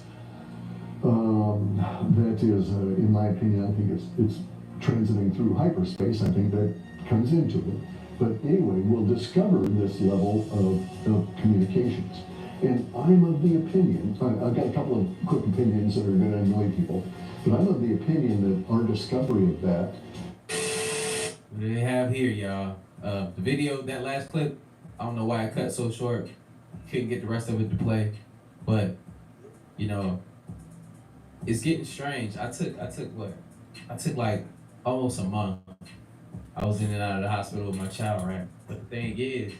that is, in my opinion, I think it's transiting through hyperspace. I think that comes into it. But anyway, we'll discover this level of communications. And I'm of the opinion, I've got a couple of quick opinions that are going to annoy people, but I'm of the opinion that our discovery of that. What do they have here, y'all? The video, that last clip, I don't know why it cut so short. Couldn't get the rest of it to play. But, it's getting strange. I took like almost a month. I was in and out of the hospital with my child, right? But the thing is,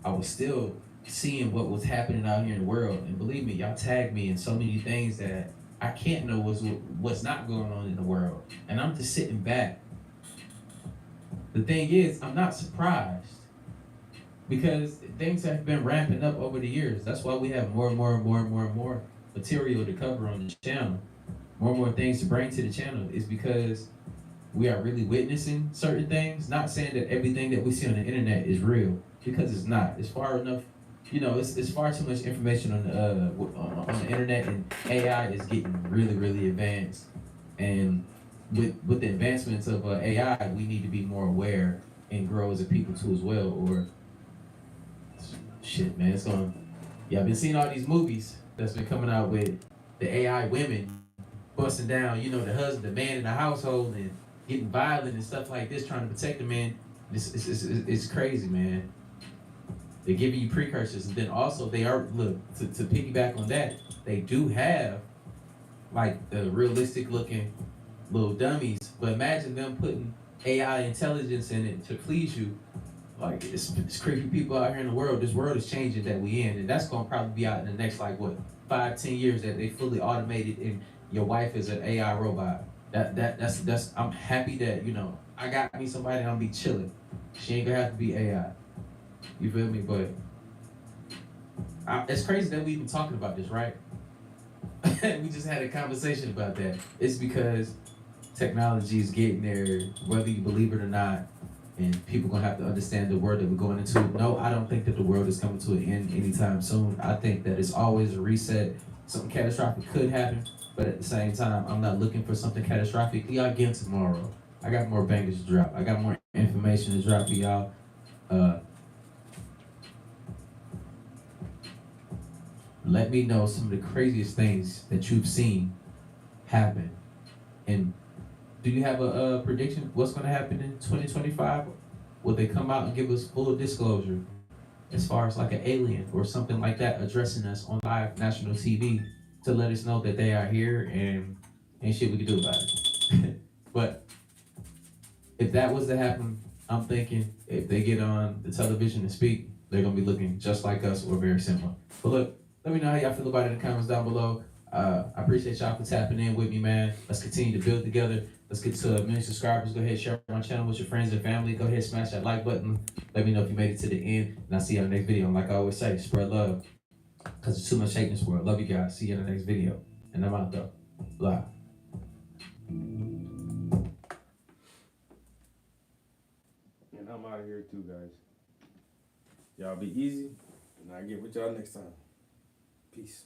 I was still seeing what was happening out here in the world. And believe me, y'all tagged me in so many things that I can't know what's not going on in the world. And I'm just sitting back. The thing is, I'm not surprised because things have been ramping up over the years. That's why we have more and more material to cover on the channel. More and more things to bring to the channel is because we are really witnessing certain things. Not saying that everything that we see on the internet is real, because it's not. It's far enough, it's far too much information on the internet, and AI is getting really advanced. And with the advancements of AI, we need to be more aware and grow as a people too as well. Or shit, man, I've been seeing all these movies that's been coming out with the AI women busting down, the husband, the man in the household, and getting violent and stuff like this, trying to protect the man. It's crazy, man. They're giving you precursors, and then also they are, to piggyback on that, they do have like the realistic looking little dummies, but imagine them putting AI intelligence in it to please you. Like, it's creepy people out here in the world. This world is changing that we in, and that's gonna probably be out in the next 5-10 years, that they fully automated and your wife is an AI robot. That's I'm happy that I got me somebody I'm be chilling. She ain't gonna have to be AI. You feel me? But it's crazy that we even talking about this, right? We just had a conversation about that. It's because technology is getting there, whether you believe it or not, and people gonna have to understand the world that we're going into. No, I don't think that the world is coming to an end anytime soon. I think that it's always a reset. Something catastrophic could happen, But at the same time, I'm not looking for something catastrophic. Y'all again tomorrow. I got more bangers to drop. I got more information to drop for y'all. Let me know some of the craziest things that you've seen happen. And do you have a prediction what's going to happen in 2025? Will they come out and give us full disclosure as far as like an alien or something like that addressing us on live national TV to let us know that they are here and ain't shit we can do about it? But if that was to happen, I'm thinking if they get on the television and speak, they're going to be looking just like us or very similar. But look, let me know how y'all feel about it in the comments down below. I appreciate y'all for tapping in with me, man. Let's continue to build together. Let's get to 1 million subscribers. Go ahead, share my channel with your friends and family. Go ahead, smash that like button. Let me know if you made it to the end. And I'll see you on the next video. And like I always say, spread love. Because there's too much hate in this world. Love you guys. See you in the next video. And I'm out though. Bye. And I'm out of here too, guys. Y'all be easy. And I'll get with y'all next time. Peace.